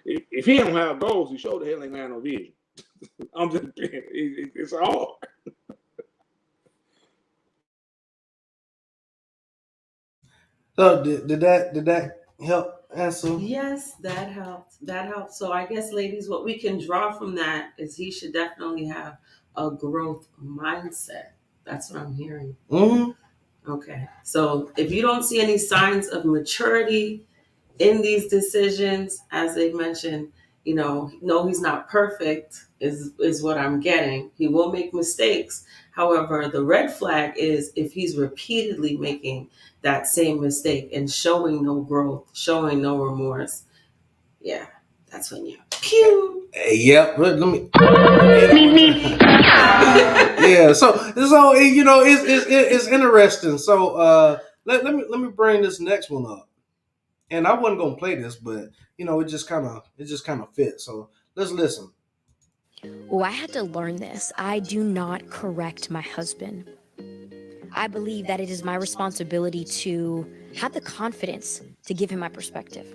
If he don't have goals, he sure the hell ain't got no vision. I'm just being, it's hard. So did that help answer? Yes, that helped. That helped. So I guess, ladies, what we can draw from that is he should definitely have a growth mindset. That's what I'm hearing. Mm-hmm. Okay. So if you don't see any signs of maturity in these decisions, as they mentioned, no, he's not perfect, is what I'm getting. He will make mistakes. However, the red flag is if he's repeatedly making that same mistake and showing no growth, showing no remorse. Yeah, that's when you pew. Yep. Let me. Yeah. So it's interesting. So let me bring this next one up. And I wasn't gonna play this, but it just kind of fits. So let's listen. Oh, I had to learn this. I do not correct my husband. I believe that it is my responsibility to have the confidence to give him my perspective.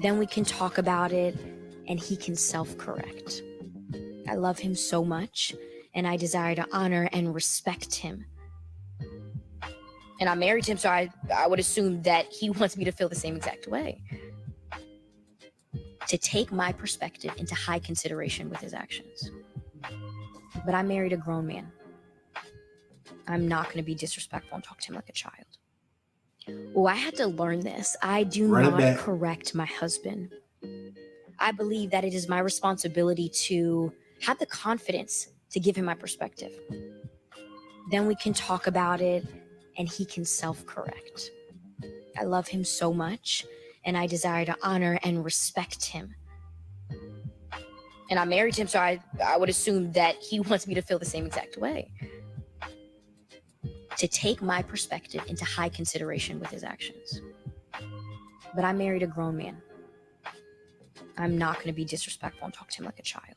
Then we can talk about it and he can self-correct. I love him so much and I desire to honor and respect him. And I married him, so I would assume that he wants me to feel the same exact way. To take my perspective into high consideration with his actions. But I married a grown man. I'm not going to be disrespectful and talk to him like a child. Oh, I had to learn this. I do not correct my husband. I believe that it is my responsibility to have the confidence to give him my perspective. Then we can talk about it and he can self-correct. I love him so much and I desire to honor and respect him. And I married him, so I would assume that he wants me to feel the same exact way. To take my perspective into high consideration with his actions. But I married a grown man. I'm not going to be disrespectful and talk to him like a child.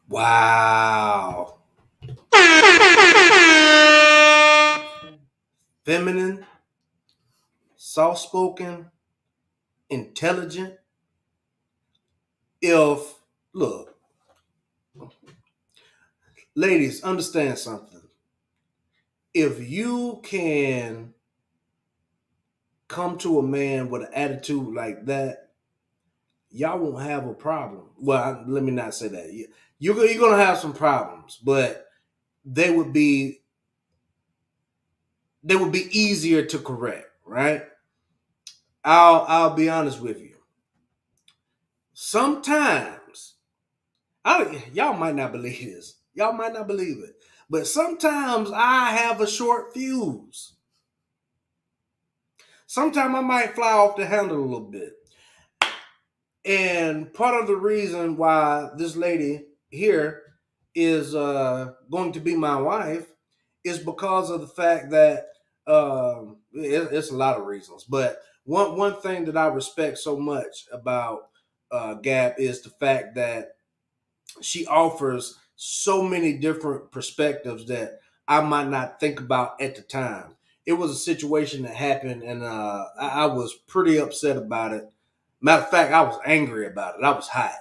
Wow. Feminine, soft-spoken, intelligent. Look, ladies, understand something. If you can come to a man with an attitude like that, y'all won't have a problem. Well, let me not say that. You're going to have some problems, but they would be easier to correct, right? I'll be honest with you. Sometimes, y'all might not believe this. Y'all might not believe it. But sometimes I have a short fuse. Sometimes I might fly off the handle a little bit. And part of the reason why this lady here is going to be my wife is because of the fact that it's a lot of reasons. But one thing that I respect so much about Gab is the fact that she offers so many different perspectives that I might not think about at the time. It was a situation that happened, and I was pretty upset about it. Matter of fact, I was angry about it. I was hot,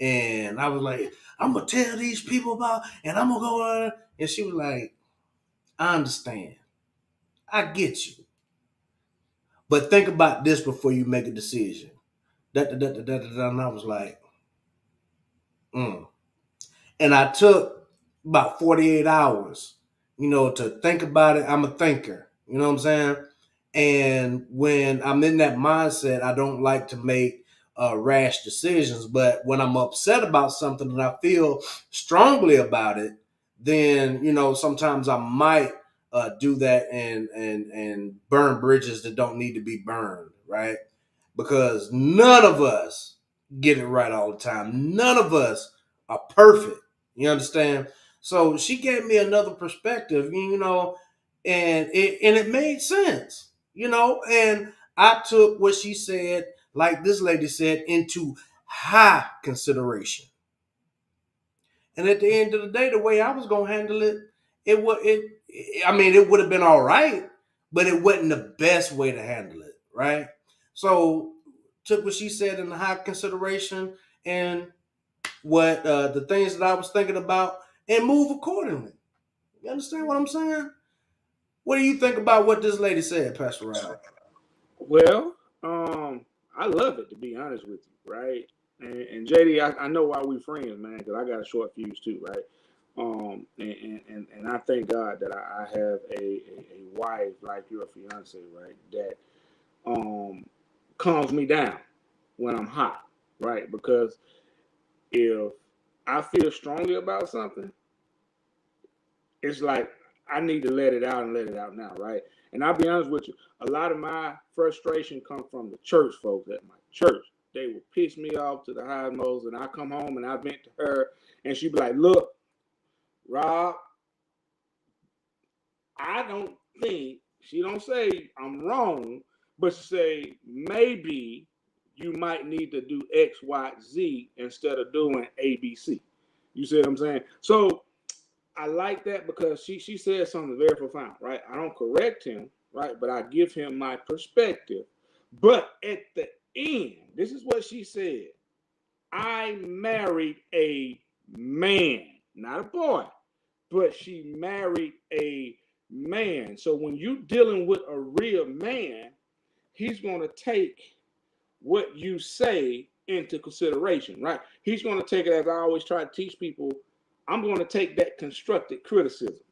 and I was like, "I'm gonna tell these people about," and I'm gonna go on. And she was like, "I understand. I get you, but think about this before you make a decision." And I was like, "Hmm." And I took about 48 hours, to think about it. I'm a thinker, you know what I'm saying? And when I'm in that mindset, I don't like to make rash decisions. But when I'm upset about something and I feel strongly about it, then, sometimes I might do that and burn bridges that don't need to be burned, right? Because none of us get it right all the time. None of us are perfect. You understand? So she gave me another perspective, and it made sense. And I took what she said, like this lady said, into high consideration. And at the end of the day, the way I was gonna handle it, it would have been all right, but it wasn't the best way to handle it, right? So took what she said into high consideration and what the things that I was thinking about and move accordingly. You understand what I'm saying? What do you think about what this lady said, Pastor Rob? Well, I love it, to be honest with you, right? And JD, I know why we friends, man, because I got a short fuse too, right? And I thank God that I have a wife like your fiance, right? That calms me down when I'm hot, right? Because if I feel strongly about something, it's like I need to let it out and let it out now, right? And I'll be honest with you, a lot of my frustration comes from the church folks at my church. They will piss me off to the highest, and I come home and I vent to her, and she be like, "Look, Rob, I don't think," she don't say I'm wrong, but she say maybe you might need to do X, Y, Z instead of doing A, B, C. You see what I'm saying? So I like that because she said something very profound, right? I don't correct him, right? But I give him my perspective. But at the end, this is what she said. I married a man, not a boy, but she married a man. So when you're dealing with a real man, he's going to take what you say into consideration, right? He's going to take it, as I always try to teach people, I'm going to take that constructive criticism,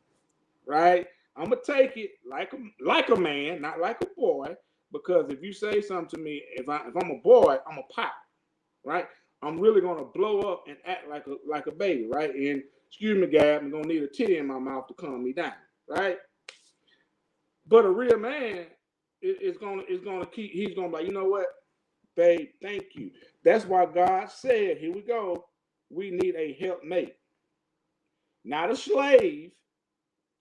right? I'm going to take it like a man, not like a boy, because if you say something to me, if I'm a boy, I'm a pop, right? I'm really going to blow up and act like a baby, right? And excuse me, Gab, I'm going to need a titty in my mouth to calm me down, right? But a real man is going to keep, he's going to be like, you know what, babe, thank you. That's why God said, here we go, we need a helpmate. Not a slave,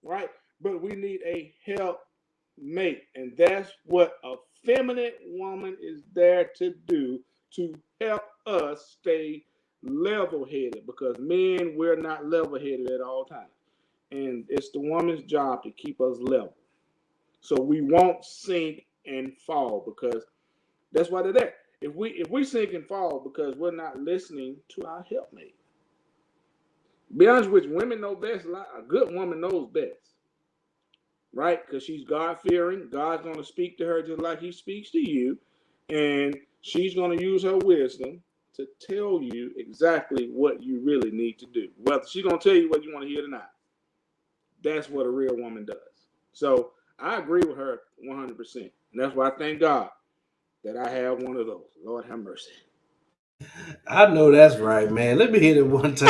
right? But we need a helpmate. And that's what a feminine woman is there to do, to help us stay level-headed. Because men, we're not level-headed at all times. And it's the woman's job to keep us level. So we won't sink and fall, because that's why they're there. If we sink and fall because we're not listening to our helpmate. Be honest with you, women know best. A good woman knows best, right? Because she's God-fearing. God's going to speak to her just like he speaks to you. And she's going to use her wisdom to tell you exactly what you really need to do. Whether she's going to tell you what you want to hear or not. That's what a real woman does. So I agree with her 100%. And that's why I thank God that I have one of those. Lord have mercy. I know that's right, man. Let me hit it one time.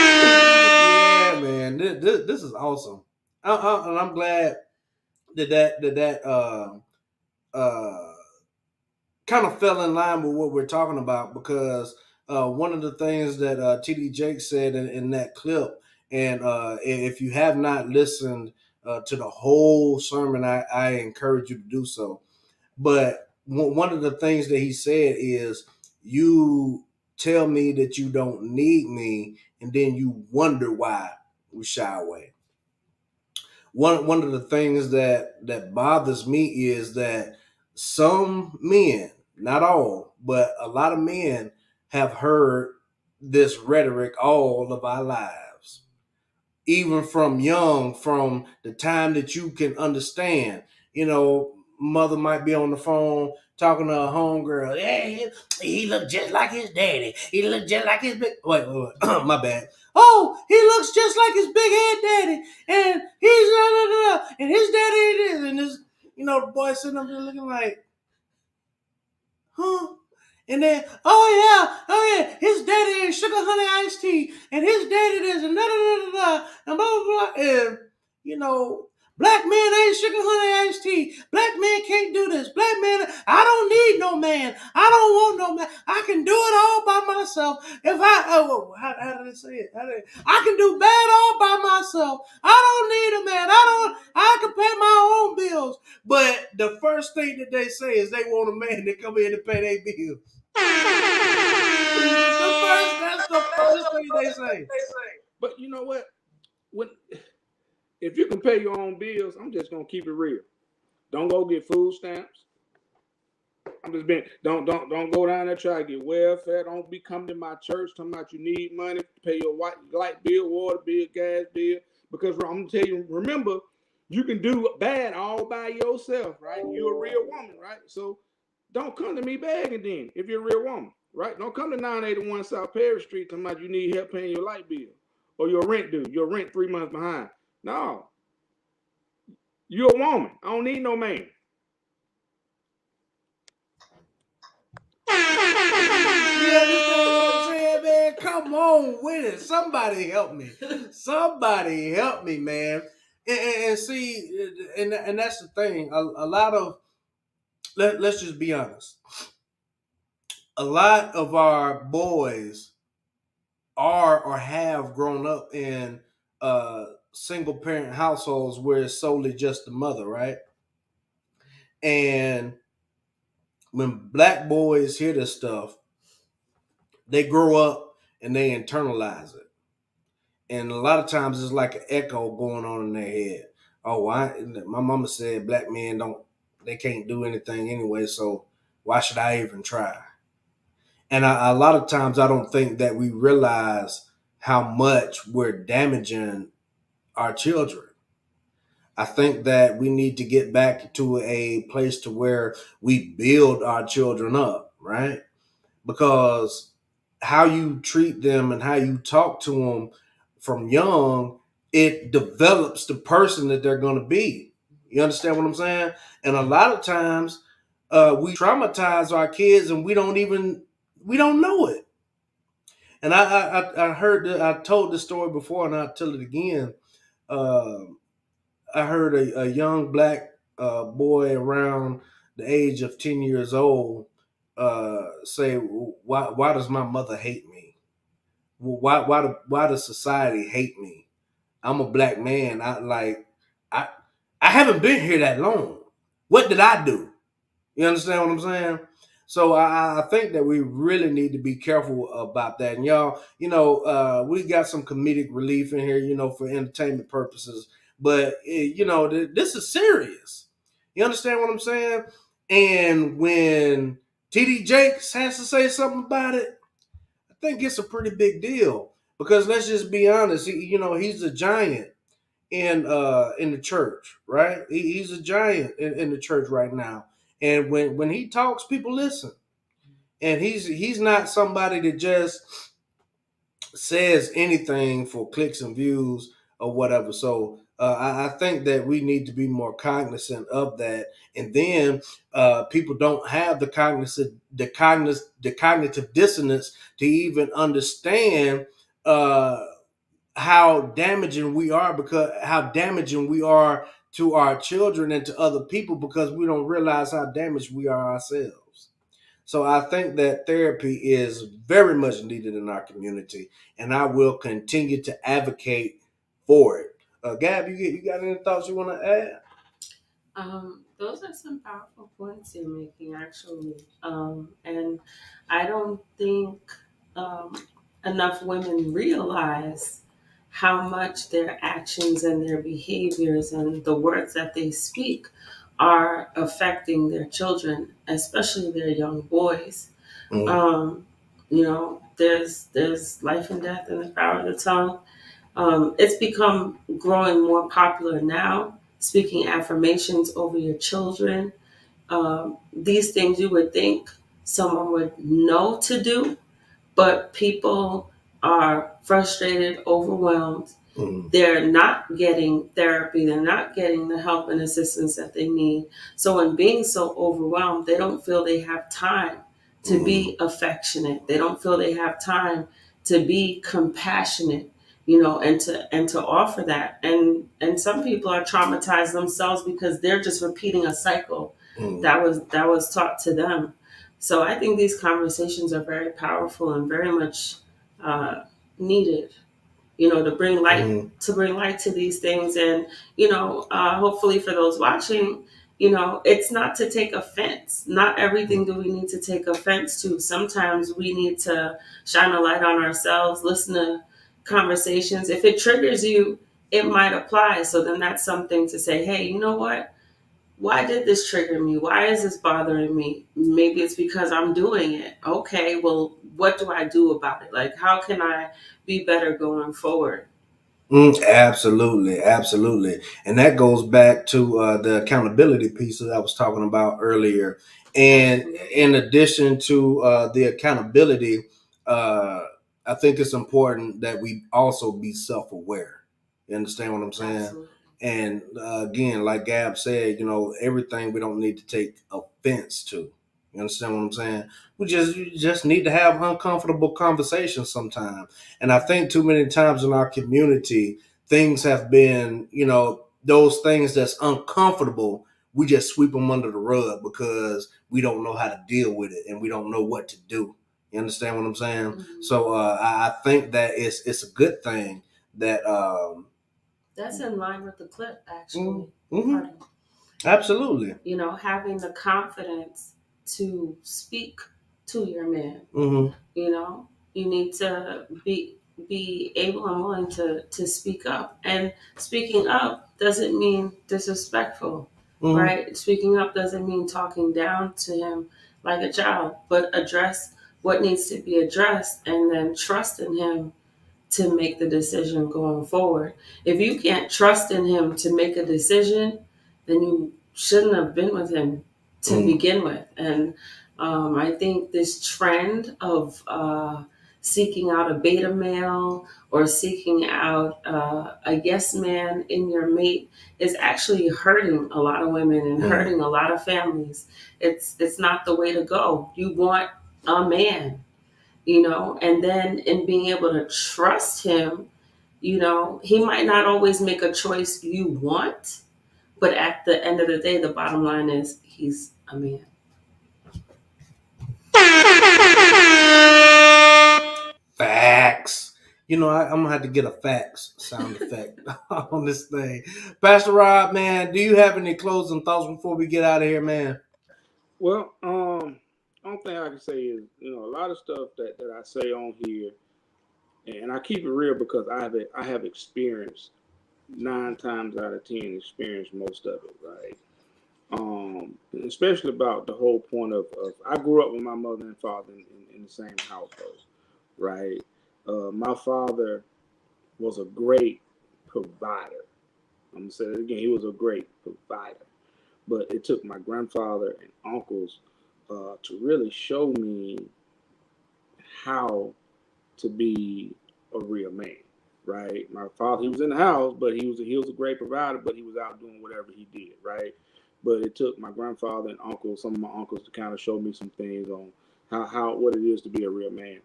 Yeah, man. This is awesome. And I'm glad that uh, kind of fell in line with what we're talking about, because one of the things that TD Jake said in that clip, and if you have not listened to the whole sermon, I encourage you to do so. But one of the things that he said is, you tell me that you don't need me, and then you wonder why we shy away. One of the things that bothers me is that some men, not all, but a lot of men have heard this rhetoric all of our lives, even from young, from the time that you can understand. Mother might be on the phone talking to her homegirl. Hey, he looked just like his daddy. He looked just like his big. Wait, my bad. Oh, he looks just like his big head daddy, and he's and his daddy it is, and this, the boy sitting up there looking like, huh? And then, oh yeah, his daddy is sugar honey iced tea, and his daddy is and da da da da, and blah blah blah. And black men ain't sugar honey iced tea. Black men can't do this. Black men, I don't need no man. man. I don't want no man. I can do it all by myself. If how did it say it? I can do bad all by myself. I don't need a man. I can pay my own bills. But the first thing that they say is they want a man to come in and pay their bills. That's the first thing they say. But you know what? If you can pay your own bills, I'm just gonna keep it real. Don't go get food stamps. I'm just being don't go down there try to get welfare. Don't be coming to my church talking about you need money to pay your light bill, water bill, gas bill. Because I'm gonna tell you, remember, you can do bad all by yourself, right? You're a real woman, right? So don't come to me begging then if you're a real woman, right? Don't come to 981 South Perry Street talking about you need help paying your light bill or your rent due. Your rent 3 months behind. No. You're a woman. I don't need no man. You understand what I'm saying, man? Come on with it. Somebody help me. Somebody help me, man. And see, and that's the thing. A lot of let's just be honest. A lot of our boys are or have grown up in single parent households where it's solely just the mother, right? And when black boys hear this stuff, they grow up and they internalize it. And a lot of times it's like an echo going on in their head. Oh, my mama said black men they can't do anything anyway, so why should I even try? And a lot of times I don't think that we realize how much we're damaging our children. I think that we need to get back to a place to where we build our children up, right? Because how you treat them and how you talk to them from young, it develops the person that they're going to be. You understand what I'm saying? And a lot of times we traumatize our kids and we don't know it. And I told this story before and I'll tell it again. I heard a young black boy around the age of 10 years old say, why does my mother hate me? Why does society hate me? I'm a black man. I haven't been here that long. What did I do? You understand what I'm saying? So I think that we really need to be careful about that. And y'all, we got some comedic relief in here, for entertainment purposes. But this is serious. You understand what I'm saying? And when TD Jakes has to say something about it, I think it's a pretty big deal. Because let's just be honest, he's a giant in the church, right? He's a giant in the church right now. And when he talks, people listen. And he's not somebody that just says anything for clicks and views or whatever. So I think that we need to be more cognizant of that. And then people don't have the cognitive dissonance to even understand how damaging we are to our children and to other people because we don't realize how damaged we are ourselves. So I think that therapy is very much needed in our community, and I will continue to advocate for it. Gab, you got any thoughts you want to add? Those are some powerful points you're making, actually. And I don't think enough women realize how much their actions and their behaviors and the words that they speak are affecting their children, especially their young boys. Mm. There's life and death in the power of the tongue. It's become growing more popular now, speaking affirmations over your children. These things you would think someone would know to do, but people are frustrated, overwhelmed. Mm-hmm. They're not getting therapy. They're not getting the help and assistance that they need. So in being so overwhelmed, they don't feel they have time to be affectionate. They don't feel they have time to be compassionate, and to offer that. And some people are traumatized themselves because they're just repeating a cycle that was taught to them. So I think these conversations are very powerful and very much needed, to bring light to these things. And hopefully for those watching, it's not to take offense. Not everything do we need to take offense to. Sometimes we need to shine a light on ourselves, listen to conversations. If it triggers you, it might apply. So then that's something to say, hey, you know what, why did this trigger me? Why is this bothering me? Maybe it's because I'm doing it. Okay, well, what do I do about it? Like, how can I be better going forward? Absolutely, absolutely, and that goes back to the accountability piece that I was talking about earlier. And Absolutely. in addition to the accountability, uh, I think it's important that we also be self-aware. You understand what I'm saying? Absolutely. And again, like Gab said, everything we don't need to take offense to. You understand what I'm saying? We just need to have uncomfortable conversations sometimes. And I think too many times in our community, things have been, those things that's uncomfortable, we just sweep them under the rug because we don't know how to deal with it and we don't know what to do. You understand what I'm saying? Mm-hmm. So I think that it's a good thing that that's in line with the clip, actually. Mm-hmm. Absolutely. Having the confidence to speak to your man. Mm-hmm. You need to be able and willing to speak up. And speaking up doesn't mean disrespectful, Mm-hmm. right? Speaking up doesn't mean talking down to him like a child, but address what needs to be addressed and then trust in him to make the decision going forward. If you can't trust in him to make a decision, then you shouldn't have been with him to begin with. And I think this trend of seeking out a beta male or seeking out a yes man in your mate is actually hurting a lot of women and hurting a lot of families. It's not the way to go. You want a man, and then in being able to trust him, he might not always make a choice you want, but at the end of the day, the bottom line is he's a man. Facts. I'm gonna have to get a facts sound effect on this thing. Pastor Rob, man, do you have any closing thoughts before we get out of here, man? Well, only thing I can say is, a lot of stuff that I say on here, and I keep it real because I have experienced 9 times out of 10 experienced most of it, right? Especially about the whole point of I grew up with my mother and father in the same household, right? My father was a great provider. I'm gonna say it again. He was a great provider, but it took my grandfather and uncles to really show me how to be a real man, right? My father, he was in the house, but he was a great provider, but he was out doing whatever he did, right? But it took my grandfather and uncles, some of my uncles, to kind of show me some things on how what it is to be a real man.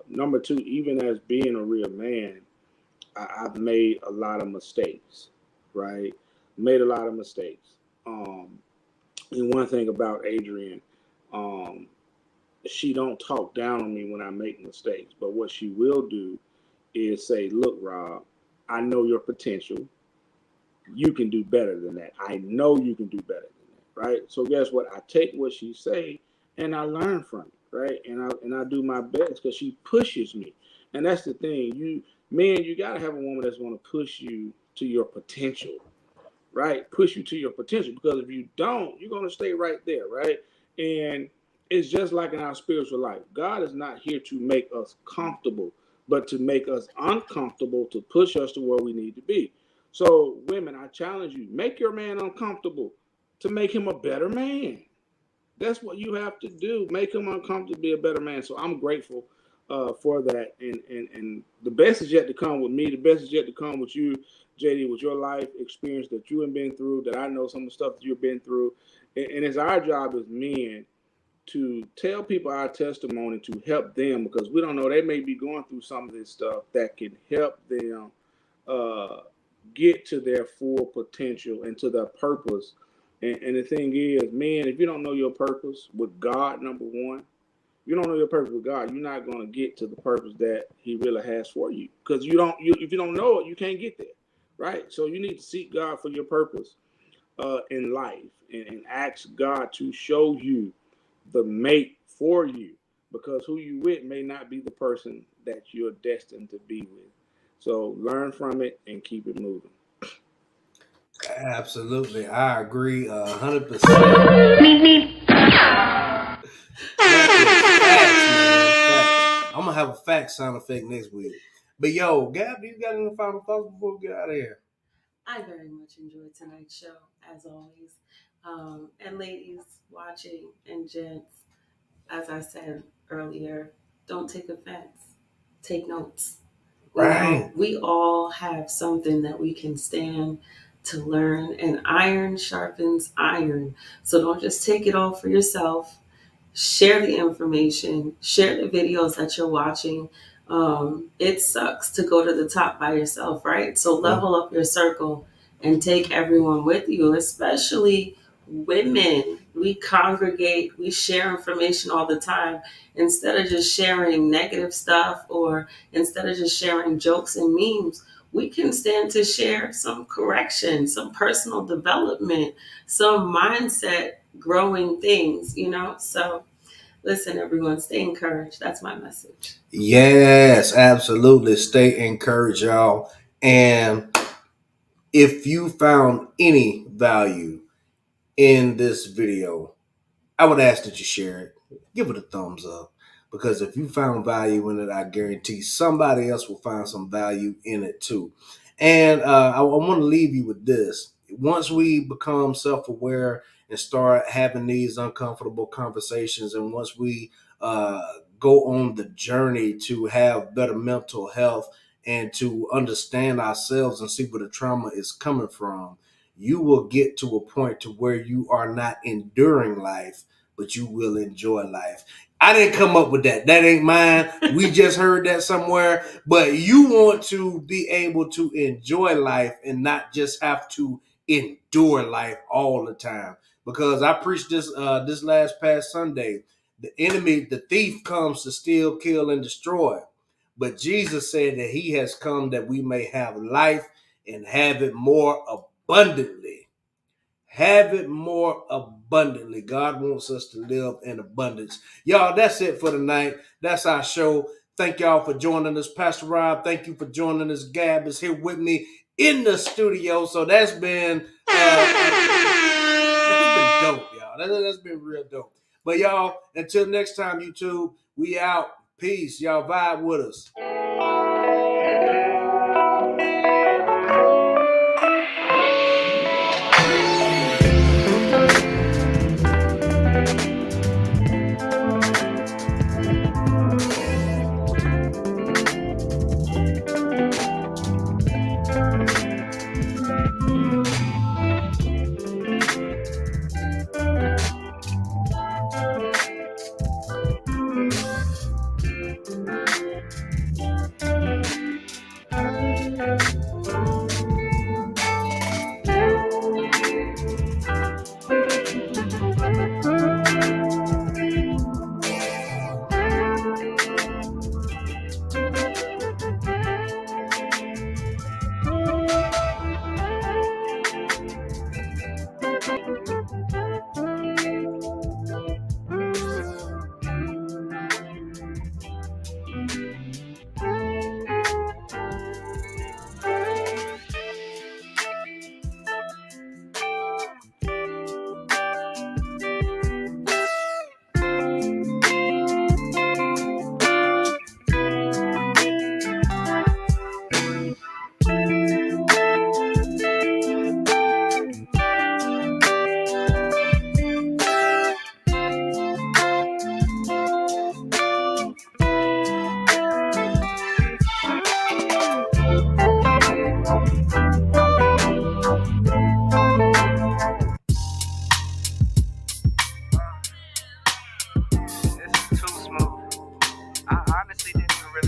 Number two, even as being a real man, I've made a lot of mistakes, right? Made a lot of mistakes. And one thing about Adrienne, um, she don't talk down on me when I make mistakes, but what she will do is say, "Look, Rob, I know your potential. You can do better than that. I know you can do better than that, right?" So guess what? I take what she say and I learn from it, right? And I do my best because she pushes me, and that's the thing. You gotta have a woman that's going to push you to your potential, right? Push you to your potential, because if you don't, you're going to stay right there, right? And it's just like in our spiritual life. God is not here to make us comfortable, but to make us uncomfortable, to push us to where we need to be. So, women, I challenge you, make your man uncomfortable to make him a better man. That's what you have to do. Make him uncomfortable to be a better man. So I'm grateful for that. And the best is yet to come with me. The best is yet to come with you, JD, with your life experience that you have been through, that I know some of the stuff that you've been through. And it's our job as men to tell people our testimony to help them, because we don't know, they may be going through some of this stuff that can help them get to their full potential and to their purpose And the thing is, man, if you don't know your purpose with God, number one, you don't know your purpose with God, you're not going to get to the purpose that He really has for you. Because if you don't know it, you can't get there, right? So you need to seek God for your purpose in life, and ask God to show you the mate for you, because who you with may not be the person that you're destined to be with. So learn from it and keep it moving. Absolutely, I agree 100%. That is facts, man. Facts. I'm gonna have a fact sound effect next week. But yo, Gab, you got any final thoughts before we get out of here? I very much enjoyed tonight's show, as always. And ladies watching and gents, as I said earlier, don't take offense. Take notes. You know, Right. we all have something that we can stand to learn, and iron sharpens iron. So don't just take it all for yourself. Share the information, share the videos that you're watching. It sucks to go to the top by yourself, right? So level up your circle and take everyone with you, especially women. We congregate, we share information all the time. Instead of just sharing negative stuff, or instead of just sharing jokes and memes, we can stand to share some correction, some personal development, some mindset growing things, you know? So listen, everyone, stay encouraged. That's my message. Yes, absolutely. Stay encouraged, y'all. And if you found any value in this video, I would ask that you share it. Give it a thumbs up. Because if you found value in it, I guarantee somebody else will find some value in it too. And I want to leave you with this. Once we become self-aware and start having these uncomfortable conversations, and once we uh, go on the journey to have better mental health and to understand ourselves and see where the trauma is coming from, you will get to a point to where you are not enduring life, but you will enjoy life. I didn't come up with that. That ain't mine. We just heard that somewhere. But you want to be able to enjoy life and not just have to endure life all the time. Because I preached this last past Sunday. The enemy, the thief, comes to steal, kill, and destroy. But Jesus said that He has come that we may have life and have it more abundantly. Have it more abundantly. God wants us to live in abundance. Y'all, that's it for tonight. That's our show. Thank y'all for joining us. Pastor Rob, thank you for joining us. Gab is here with me in the studio. So that's been dope, y'all. That's been real dope. But y'all, until next time, YouTube, we out. Peace. Y'all vibe with us.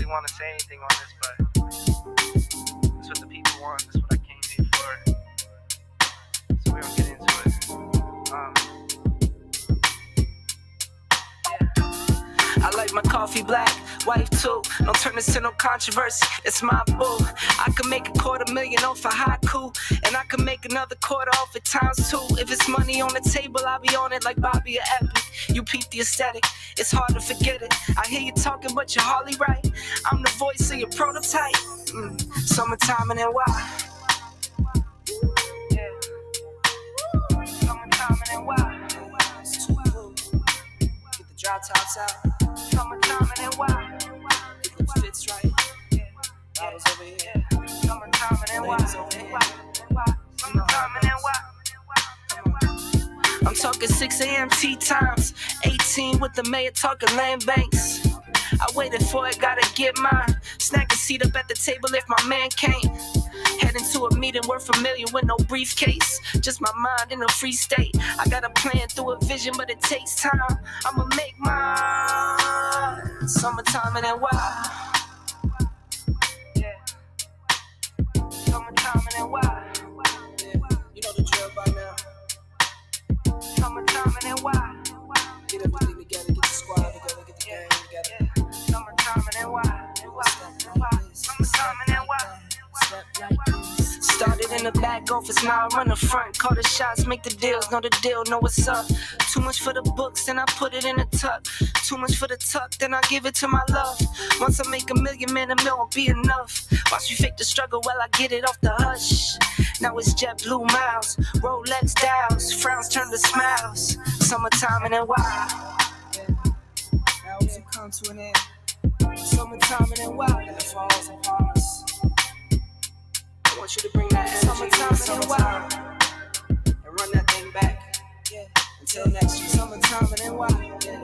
Want to say anything on this, but it's what the people want. That's what I came here for. So we're gonna get into it. I like my coffee black, wife too. Don't turn this to no controversy, it's my boo. I can make $250,000 off a haiku, and I can make another quarter off at times two. If it's money on the table, I'll be on it like Bobby or Epic. You peep the aesthetic, it's hard to forget it. I hear you talking, but you're hardly right. I'm the voice of your prototype. Summertime and then why? Yeah. Summertime and then why? It's too cool. Get the drop tops out. Summertime and then why? Get them fits right. Bottles over here. Summertime and then why? Summertime and then why? I'm talking 6 a.m. tea times. 18 with the mayor talking land banks. I waited for it, gotta get mine. Snag a seat up at the table if my man can't. Heading to a meeting, we're familiar with no briefcase. Just my mind in a free state. I got a plan through a vision, but it takes time. I'ma make mine. Summertime and then why? Yeah. Summertime and then why? Yeah. You know the drill by now. Summertime and then why? Get everything together, get the squad together, get the gang together. Summertime and then why? Summertime and then why? Started in the back office, now I run the front. Call the shots, make the deals, know the deal, know what's up. Too much for the books, then I put it in a tuck. Too much for the tuck, then I give it to my love. Once I make $1 million, man, $1 million won't be enough. Watch me fake the struggle while I get it off the hush. Now it's JetBlue miles, Rolex dials, frowns turn to smiles. Summertime and then why? Now as it comes to an end. Summertime and then why? And it falls upon us. I want you to bring that energy. Summertime and why? And run that thing back. Yeah. Until next year. Summertime and then why? Yeah.